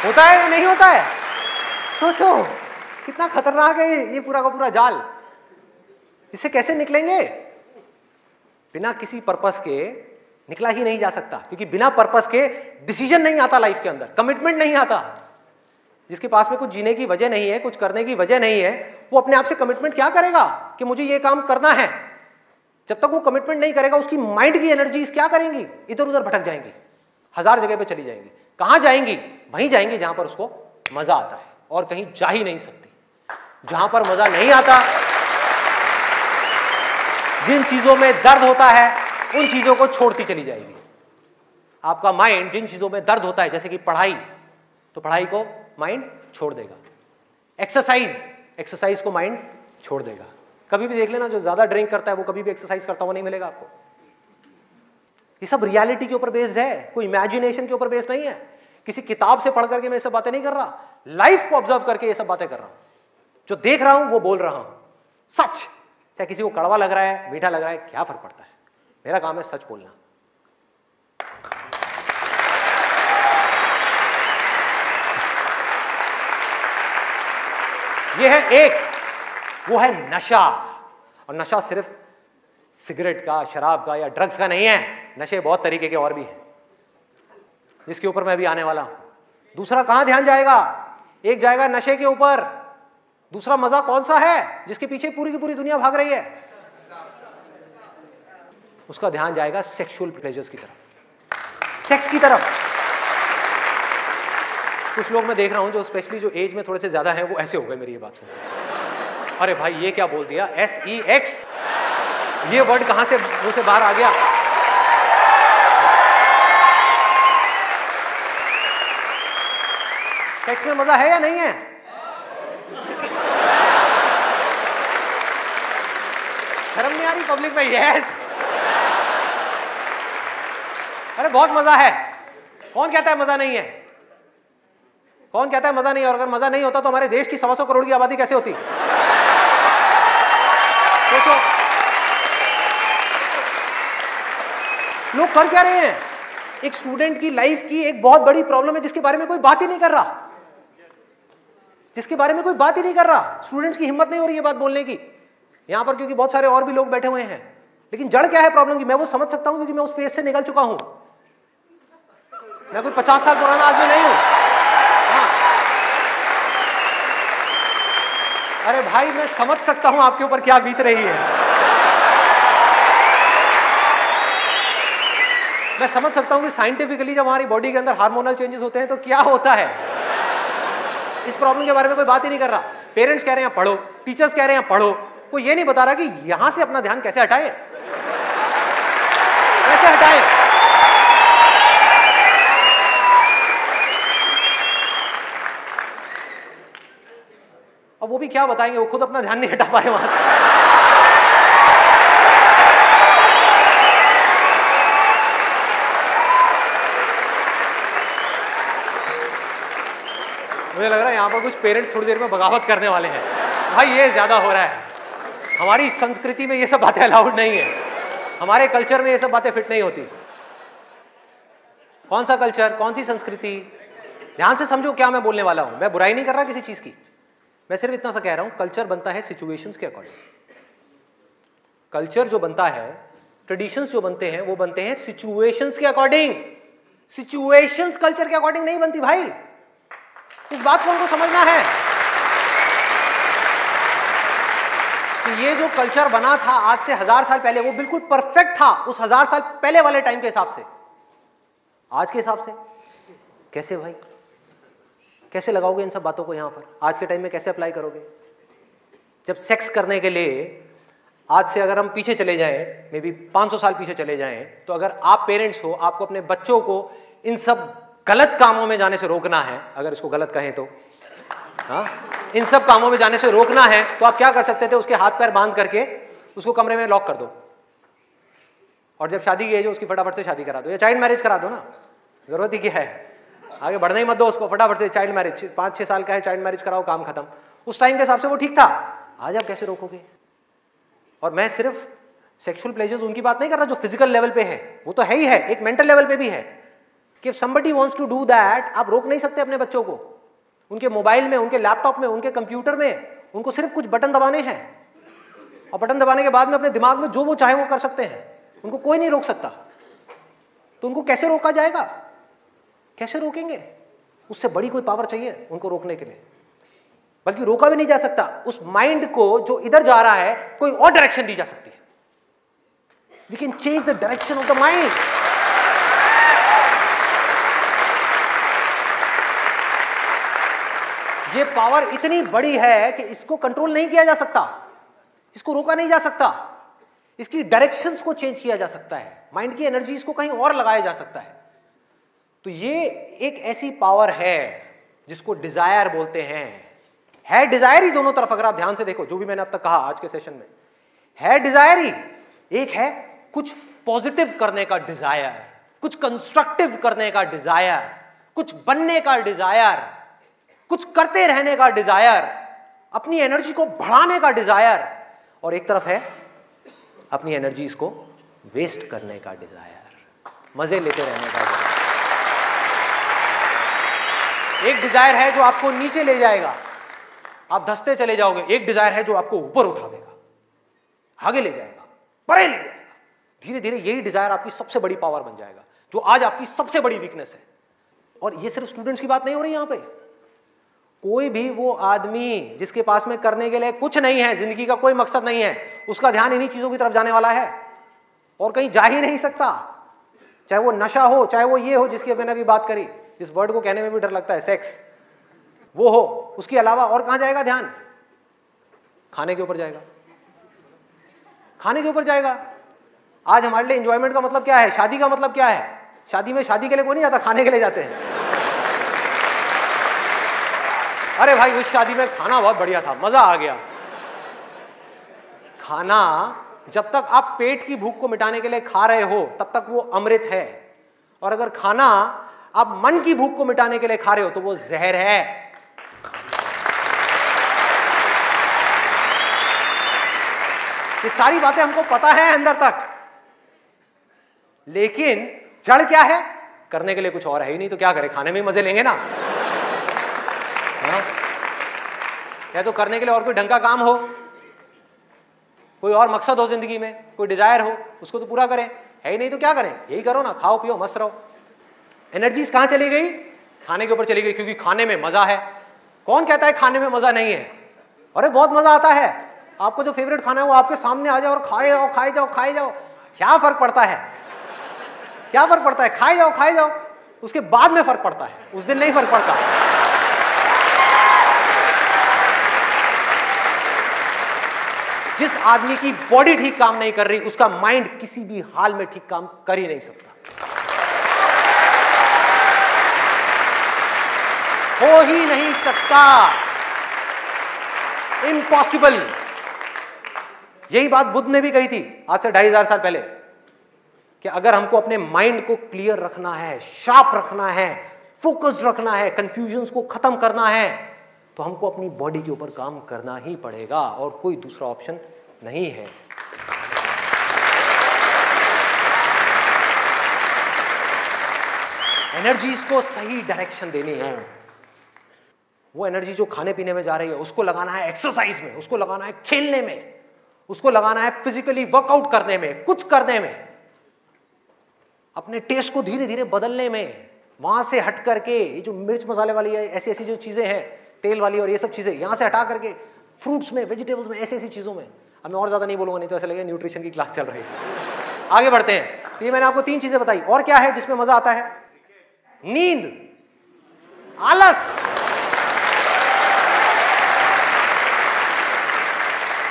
होता है या नहीं होता है? सोचो कितना खतरनाक है ये पूरा का पूरा जाल। इससे कैसे निकलेंगे? बिना किसी पर्पस के निकला ही नहीं जा सकता, क्योंकि बिना पर्पस के डिसीजन नहीं आता लाइफ के अंदर, कमिटमेंट नहीं आता। जिसके पास में कुछ जीने की वजह नहीं है, कुछ करने की वजह नहीं है, वो अपने आप से कमिटमेंट क्या करेगा कि मुझे ये काम करना है? जब तक वो कमिटमेंट नहीं करेगा, उसकी माइंड की एनर्जीज क्या करेंगी? इधर उधर भटक जाएंगी, 1000 जगह पे चली जाएंगी। कहां जाएंगी? वहीं जाएंगी जहां पर उसको मजा आता है, और कहीं जा ही नहीं सकती। जहां पर मजा नहीं आता, जिन चीजों में दर्द होता है उन चीजों को छोड़ती चली जाएगी। आपका माइंड जिन चीजों में दर्द होता है, जैसे कि पढ़ाई, तो पढ़ाई को माइंड छोड़ देगा। एक्सरसाइज को माइंड छोड़ देगा। कभी भी देख लेना, जो ज्यादा ड्रिंक करता है वो कभी भी एक्सरसाइज करता हुआ नहीं मिलेगा आपको। ये सब रियलिटी के ऊपर बेस्ड है, कोई इमेजिनेशन के ऊपर बेस्ड नहीं है। किसी किताब से पढ़ करके मैं ये सब बातें नहीं कर रहा, लाइफ को ऑब्जर्व करके ये सब बातें कर रहा हूं। जो देख रहा हूं वो बोल रहा हूं, सच। चाहे किसी को कड़वा लग रहा है, मीठा लग रहा है, क्या फर्क पड़ता है? मेरा काम है सच बोलना। ये है एक, वो है नशा। और नशा सिर्फ सिगरेट का, शराब का या ड्रग्स का नहीं है। नशे बहुत तरीके के और भी हैं, जिसके ऊपर मैं भी आने वाला हूं। दूसरा कहां ध्यान जाएगा? एक जाएगा नशे के ऊपर, दूसरा मजा कौन सा है जिसके पीछे पूरी की पूरी दुनिया भाग रही है? उसका ध्यान जाएगा सेक्सुअल प्लेजर्स की तरफ, सेक्स की तरफ। कुछ लोग मैं देख रहा हूं जो स्पेशली जो एज में थोड़े से ज्यादा हैं, वो ऐसे हो गए मेरी ये बात सुन। अरे भाई ये क्या बोल दिया? SEX, ये वर्ड कहां से मुंह से बाहर आ गया? सेक्स में मजा है या नहीं है? शर्म नहीं आ रही पब्लिक में? यस। अरे बहुत मजा है। कौन कहता है मजा नहीं है? कौन कहता है मजा नहीं है? और अगर मजा नहीं होता तो हमारे देश की 125 करोड़ की आबादी कैसे होती? सोचो, लोग कर क्या रहे हैं? एक स्टूडेंट की लाइफ की एक बहुत बड़ी प्रॉब्लम है जिसके बारे में कोई बात ही नहीं कर रहा, जिसके बारे में कोई बात ही नहीं कर रहा। स्टूडेंट्स की हिम्मत नहीं हो रही है बात बोलने की यहां पर, क्योंकि बहुत सारे और भी लोग बैठे हुए हैं। लेकिन जड़ क्या है प्रॉब्लम की? मैं वो समझ सकता हूं क्योंकि मैं उस फेज से निकल चुका हूं। मैं कोई 50 साल पुराना आदमी नहीं हूं। हाँ। अरे भाई मैं समझ सकता हूं आपके ऊपर क्या बीत रही है। मैं समझ सकता हूं कि साइंटिफिकली जब हमारी बॉडी के अंदर हार्मोनल चेंजेस होते हैं तो क्या होता है। इस प्रॉब्लम के बारे में कोई बात ही नहीं कर रहा। पेरेंट्स कह रहे हैं पढ़ो, टीचर्स कह रहे हैं पढ़ो, कोई ये नहीं बता रहा कि यहां से अपना ध्यान कैसे हटाए, कैसे हटाए। अब वो भी क्या बताएंगे, वो खुद अपना ध्यान नहीं हटा पाए वहां से। मुझे लग रहा है यहां पर कुछ पेरेंट्स थोड़ी देर में बगावत करने वाले हैं। भाई ये ज्यादा हो रहा है। हमारी संस्कृति में ये सब बातें अलाउड नहीं है, हमारे कल्चर में ये सब बातें फिट नहीं होती। कौन सा कल्चर, कौन सी संस्कृति? ध्यान से समझो क्या मैं बोलने वाला हूं। मैं बुराई नहीं कर रहा किसी चीज की, मैं सिर्फ इतना सा कह रहा हूं, कल्चर बनता है सिचुएशंस के अकॉर्डिंग। कल्चर जो बनता है ट्रेडिशंस जो बनते हैं वो बनते हैं सिचुएशंस के अकॉर्डिंग, सिचुएशंस कल्चर के अकॉर्डिंग नहीं बनती भाई। इस बात को हमको समझना है कि ये जो कल्चर बना था आज से 1000 साल पहले, वो बिल्कुल परफेक्ट था उस 1000 साल पहले वाले टाइम के हिसाब से। आज के हिसाब से कैसे भाई, कैसे लगाओगे इन सब बातों को यहां पर? आज के टाइम में कैसे अप्लाई करोगे? जब सेक्स करने के लिए आज से अगर हम पीछे चले जाएं, मे बी 500 साल पीछे चले जाएं, तो अगर आप पेरेंट्स हो, आपको अपने बच्चों को इन सब गलत कामों में जाने से रोकना है, अगर इसको गलत कहें तो, हाँ, इन सब कामों में जाने से रोकना है, तो आप क्या कर सकते थे? उसके हाथ पैर बांध करके उसको कमरे में लॉक कर दो, और जब शादी की एज हो उसकी फटाफट से शादी करा दो, या चाइल्ड मैरिज करा दो ना, जरूरत ही क्या है, आगे बढ़ने ही मत दो उसको, फटाफट से चाइल्ड मैरिज, 5-6 साल का है, चाइल्ड मैरिज कराओ, काम खत्म। उस टाइम के हिसाब से वो ठीक था, आज आप कैसे रोकोगे? और मैं सिर्फ सेक्सुअल प्लेजर्स उनकी बात नहीं कर रहा जो फिजिकल लेवल पे है, वो तो है ही है, एक मेंटल लेवल पे भी है कि if somebody wants to do that, आप रोक नहीं सकते अपने बच्चों को। उनके मोबाइल में, उनके लैपटॉप में, उनके कंप्यूटर में उनको सिर्फ कुछ बटन दबाने हैं, और बटन दबाने के बाद में अपने दिमाग में जो वो चाहे वो कर सकते हैं, उनको कोई नहीं रोक सकता। तो उनको कैसे रोका जाएगा? कैसे रोकेंगे? उससे बड़ी कोई पावर चाहिए उनको रोकने के लिए, बल्कि रोका भी नहीं जा सकता। उस माइंड को जो इधर जा रहा है कोई और डायरेक्शन दी जा सकती है। We can change the direction of the mind. ये पावर इतनी बड़ी है कि इसको कंट्रोल नहीं किया जा सकता, इसको रोका नहीं जा सकता, इसकी डायरेक्शंस को चेंज किया जा सकता है, माइंड की एनर्जी इसको कहीं और लगाया जा सकता है। तो ये एक ऐसी पावर है जिसको डिजायर बोलते हैं। है डिजायर ही दोनों तरफ, अगर आप ध्यान से देखो जो भी मैंने अब तक कहा आज के सेशन में, है डिजायर ही। एक है कुछ पॉजिटिव करने का डिजायर, कुछ कंस्ट्रक्टिव करने का डिजायर, कुछ बनने का डिजायर, कुछ करते रहने का डिजायर, अपनी एनर्जी को बढ़ाने का डिजायर, और एक तरफ है अपनी एनर्जी को वेस्ट करने का डिजायर, मजे लेते रहने का डिजायर। एक डिजायर है जो आपको नीचे ले जाएगा, आप धंसते चले जाओगे। एक डिजायर है जो आपको ऊपर उठा देगा, आगे ले जाएगा, परे ले जाएगा। धीरे धीरे यही डिजायर आपकी सबसे बड़ी पावर बन जाएगा, जो आज आपकी सबसे बड़ी वीकनेस है। और ये सिर्फ स्टूडेंट्स की बात नहीं हो रही यहां पे, कोई भी वो आदमी जिसके पास में करने के लिए कुछ नहीं है, जिंदगी का कोई मकसद नहीं है, उसका ध्यान इन्हीं चीजों की तरफ जाने वाला है और कहीं जा ही नहीं सकता। चाहे वो नशा हो, चाहे वो ये हो जिसकी मैंने अभी बात करी, इस वर्ड को कहने में भी डर लगता है, सेक्स, वो हो, उसके अलावा और कहां जाएगा ध्यान? खाने के ऊपर जाएगा, खाने के ऊपर जाएगा। आज हमारे लिए एंजॉयमेंट का मतलब क्या है? शादी का मतलब क्या है? शादी में शादी के लिए कोई नहीं जाता, खाने के लिए जाते हैं। अरे भाई उस शादी में खाना बहुत बढ़िया था, मजा आ गया। खाना जब तक आप पेट की भूख को मिटाने के लिए खा रहे हो तब तक वो अमृत है, और अगर खाना आप मन की भूख को मिटाने के लिए खा रहे हो तो वो जहर है। ये सारी बातें हमको पता है अंदर तक, लेकिन जड़ क्या है? करने के लिए कुछ और है ही नहीं, तो क्या करें? खाने में ही मजे लेंगे ना। हाँ? या तो करने के लिए और कोई ढंग का काम हो, कोई और मकसद हो जिंदगी में, कोई डिजायर हो, उसको तो पूरा करें। है ही नहीं तो क्या करें? यही करो ना, खाओ पियो मस्त रहो। एनर्जीज कहां चली गई? खाने के ऊपर चली गई, क्योंकि खाने में मजा है। कौन कहता है खाने में मजा नहीं है? अरे बहुत मजा आता है। आपको जो फेवरेट खाना है वो आपके सामने आ जाए और खाए जाओ खाए जाओ खाए जाओ, क्या फर्क पड़ता है? क्या फर्क पड़ता है? खाए जाओ, उसके बाद में फर्क पड़ता है, उस दिन नहीं फर्क पड़ता। जिस आदमी की बॉडी ठीक काम नहीं कर रही, उसका माइंड किसी भी हाल में ठीक काम कर ही नहीं सकता, हो ही नहीं सकता, इम्पॉसिबल। यही बात बुद्ध ने भी कही थी आज से 2500 साल पहले, कि अगर हमको अपने माइंड को क्लियर रखना है, शार्प रखना है, फोकस्ड रखना है, कंफ्यूजन्स को खत्म करना है, तो हमको अपनी बॉडी के ऊपर काम करना ही पड़ेगा, और कोई दूसरा ऑप्शन नहीं है। एनर्जीज को सही डायरेक्शन देनी है। वो एनर्जी जो खाने पीने में जा रही है उसको लगाना है एक्सरसाइज में, उसको लगाना है खेलने में, उसको लगाना है फिजिकली वर्कआउट करने में, कुछ करने में, अपने टेस्ट को धीरे धीरे बदलने में, वहां से हट करके ये जो मिर्च मसाले वाली है, ऐसी ऐसी जो चीजें हैं तेल वाली और ये सब चीजें, यहां से हटा करके फ्रूट्स में, वेजिटेबल्स में, ऐसी ऐसी चीजों में। अब मैं और ज्यादा नहीं बोलूंगा, नहीं तो ऐसा लगेगा न्यूट्रिशन की क्लास चल रही है। आगे बढ़ते हैं। तो ये मैंने आपको 3 चीजें बताई। और क्या है जिसमें मजा आता है? नींद, आलस,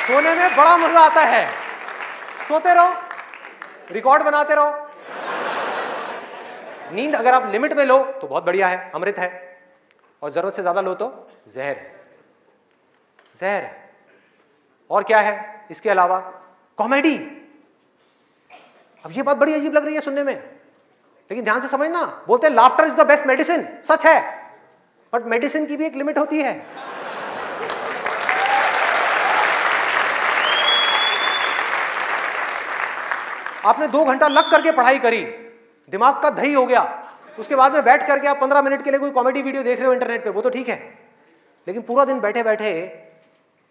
सोने में बड़ा मजा आता है। सोते रहो, रिकॉर्ड बनाते रहो। नींद अगर आप लिमिट में लो तो बहुत बढ़िया है, अमृत है, और जरूरत से ज्यादा लो तो जहर, जहर। और क्या है इसके अलावा? कॉमेडी। अब ये बात बड़ी अजीब लग रही है सुनने में, लेकिन ध्यान से समझना। बोलते हैं laughter is the best medicine, सच है, बट मेडिसिन की भी एक लिमिट होती है। आपने 2 घंटा लग करके पढ़ाई करी, दिमाग का दही हो गया, उसके बाद में बैठ करके आप 15 मिनट के लिए कोई कॉमेडी वीडियो देख रहे हो इंटरनेट पे, वो तो ठीक है, लेकिन पूरा दिन बैठे बैठे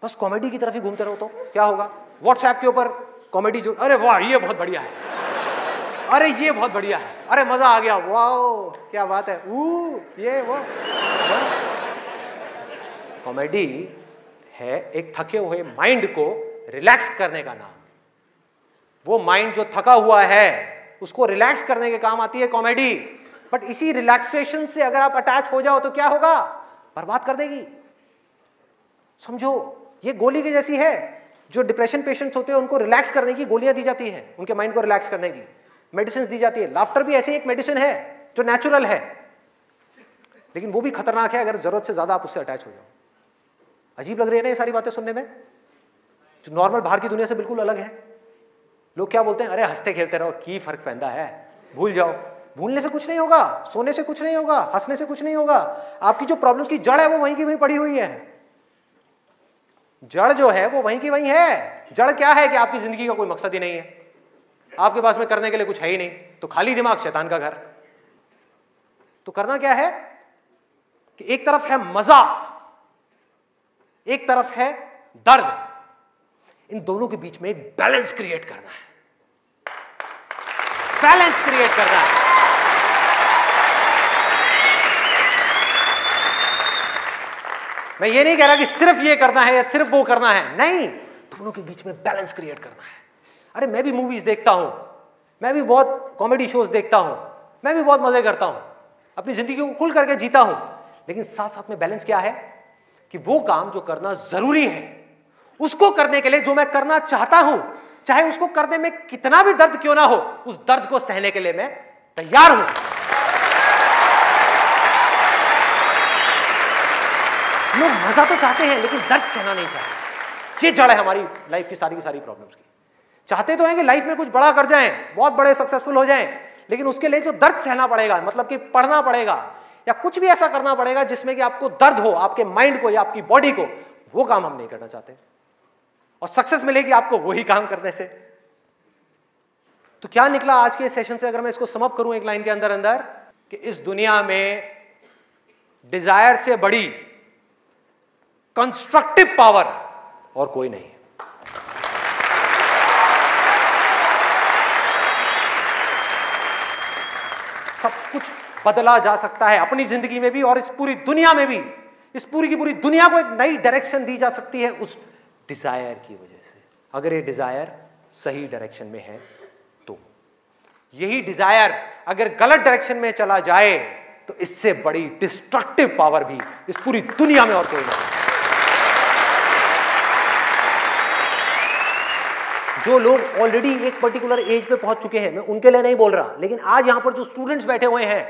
बस कॉमेडी की तरफ ही घूमते रहो तो क्या होगा? व्हाट्सएप के ऊपर कॉमेडी जो, अरे वाह ये बहुत बढ़िया है, अरे ये बहुत बढ़िया है, अरे मजा आ गया, वाओ क्या बात है, ये वो। कॉमेडी है एक थके हुए माइंड को रिलैक्स करने का नाम। वो माइंड जो थका हुआ है उसको रिलैक्स करने के काम आती है कॉमेडी। बट इसी रिलैक्सेशन से अगर आप अटैच हो जाओ तो क्या होगा? बर्बाद कर देगी। समझो ये गोली की जैसी है। जो डिप्रेशन पेशेंट्स होते हैं उनको रिलैक्स करने की गोलियां दी जाती हैं, उनके माइंड को रिलैक्स करने की मेडिसिन दी जाती है। लाफ्टर भी ऐसी एक मेडिसिन है जो नेचुरल है, लेकिन वो भी खतरनाक है अगर जरूरत से ज्यादा आप उससे अटैच हो जाओ। अजीब लग रही है ना ये सारी बातें सुनने में, जो नॉर्मल बाहर की दुनिया से बिल्कुल अलग है। लोग क्या बोलते हैं? अरे हंसते खेलते रहो, की फर्क पैदा है, भूल जाओ। भूलने से कुछ नहीं होगा, सोने से कुछ नहीं होगा, हंसने से कुछ नहीं होगा। आपकी जो प्रॉब्लम्स की जड़ है वो वहीं की वहीं पड़ी हुई है। जड़ जो है वो वहीं की वहीं है। जड़ क्या है कि आपकी जिंदगी का कोई मकसद ही नहीं है, आपके पास में करने के लिए कुछ है ही नहीं, तो खाली दिमाग शैतान का घर। तो करना क्या है कि एक तरफ है मजा, एक तरफ है दर्द, इन दोनों के बीच में एक बैलेंस क्रिएट करना है। बैलेंस क्रिएट करना है। मैं ये नहीं कह रहा कि सिर्फ ये करना है या सिर्फ वो करना है, नहीं, दोनों के बीच में बैलेंस क्रिएट करना है। अरे मैं भी मूवीज देखता हूं, मैं भी बहुत कॉमेडी शोज देखता हूं, मैं भी बहुत मजे करता हूं, अपनी जिंदगी को खुल करके जीता हूं, लेकिन साथ साथ में बैलेंस क्या है कि वो काम जो करना जरूरी है उसको करने के लिए जो मैं करना चाहता हूं, चाहे उसको करने में कितना भी दर्द क्यों ना हो, उस दर्द को सहने के लिए मैं तैयार हूं। लोग मजा तो चाहते हैं लेकिन दर्द सहना नहीं चाहते। ये जड़ है हमारी लाइफ की सारी प्रॉब्लम्स की। चाहते तो हैं कि लाइफ में कुछ बड़ा कर जाएं, बहुत बड़े सक्सेसफुल हो जाएं, लेकिन उसके लिए जो दर्द सहना पड़ेगा, मतलब कि पढ़ना पड़ेगा या कुछ भी ऐसा करना पड़ेगा जिसमें कि आपको दर्द हो, आपके माइंड को या आपकी बॉडी को, वो काम हम नहीं करना चाहते। और सक्सेस मिलेगी आपको वही काम करने से। तो क्या निकला आज के सेशन से, अगर मैं इसको समअप करूं एक लाइन के अंदर अंदर, कि इस दुनिया में डिजायर से बड़ी कंस्ट्रक्टिव पावर और कोई नहीं है। सब कुछ बदला जा सकता है अपनी जिंदगी में भी और इस पूरी दुनिया में भी। इस पूरी की पूरी दुनिया को एक नई डायरेक्शन दी जा सकती है उस डिजायर की वजह से, अगर ये डिजायर सही डायरेक्शन में है तो। यही डिजायर अगर गलत डायरेक्शन में चला जाए तो इससे बड़ी डिस्ट्रक्टिव पावर भी इस पूरी दुनिया में और कोई नहीं। जो लोग ऑलरेडी एक पर्टिकुलर एज पे पहुंच चुके हैं, मैं उनके लिए नहीं बोल रहा, लेकिन आज यहां पर जो स्टूडेंट्स बैठे हुए हैं,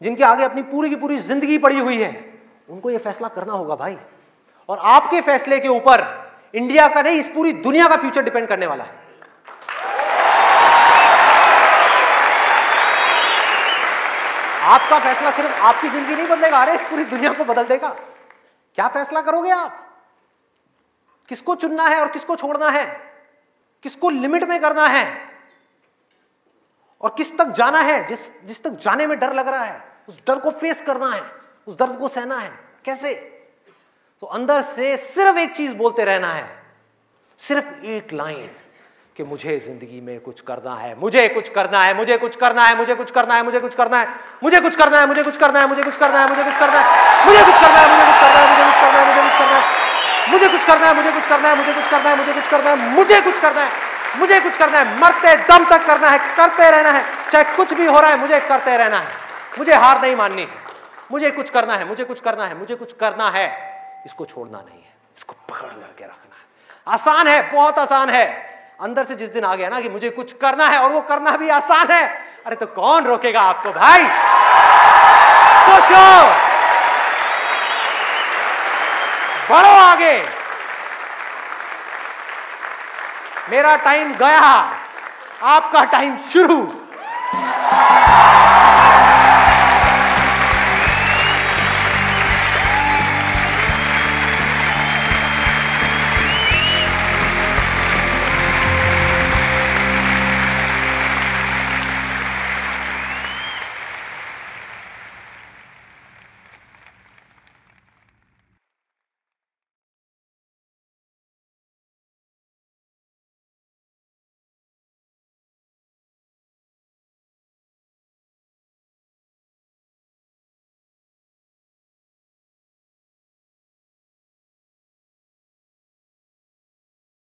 जिनके आगे अपनी पूरी की पूरी जिंदगी पड़ी हुई है, उनको यह फैसला करना होगा भाई। और आपके फैसले के ऊपर इंडिया का नहीं, इस पूरी दुनिया का फ्यूचर डिपेंड करने वाला है। आपका फैसला सिर्फ आपकी जिंदगी नहीं बदलेगा, अरे इस पूरी दुनिया को बदल देगा। क्या फैसला करोगे आप? किसको चुनना है और किसको छोड़ना है, किसको लिमिट में करना है और किस तक जाना है। जिस तक जाने में डर लग रहा है, उस डर को फेस करना है, उस दर्द को सहना है। कैसे? तो अंदर से सिर्फ एक चीज बोलते रहना है, सिर्फ एक लाइन कि मुझे जिंदगी में कुछ करना है, मुझे कुछ करना है, मुझे कुछ करना है, मुझे कुछ करना है, मुझे कुछ करना है, मुझे कुछ करना है, मुझे कुछ करना है, मुझे कुछ करना है, मुझे कुछ करना है, मुझे कुछ करना है, मुझे कुछ करना है, मुझे कुछ करना है, मुझे कुछ करना है, मुझे कुछ करना है, मुझे कुछ करना है, मुझे कुछ करना है, मुझे कुछ करना है, मुझे कुछ करना है, मरते दम तक करना है, करते रहना है, चाहे कुछ भी हो रहा है, मुझे करते रहना है, मुझे हार नहीं माननी, मुझे कुछ करना है, मुझे कुछ करना है, मुझे कुछ करना है, इसको छोड़ना नहीं है, इसको पकड़ करके रखना है। आसान है, बहुत आसान है। अंदर से जिस दिन आ गया ना कि मुझे कुछ करना है और वो करना भी आसान है, अरे तो कौन रोकेगा आपको भाई? सोचो, बढ़ो आगे। मेरा टाइम गया, आपका टाइम शुरू।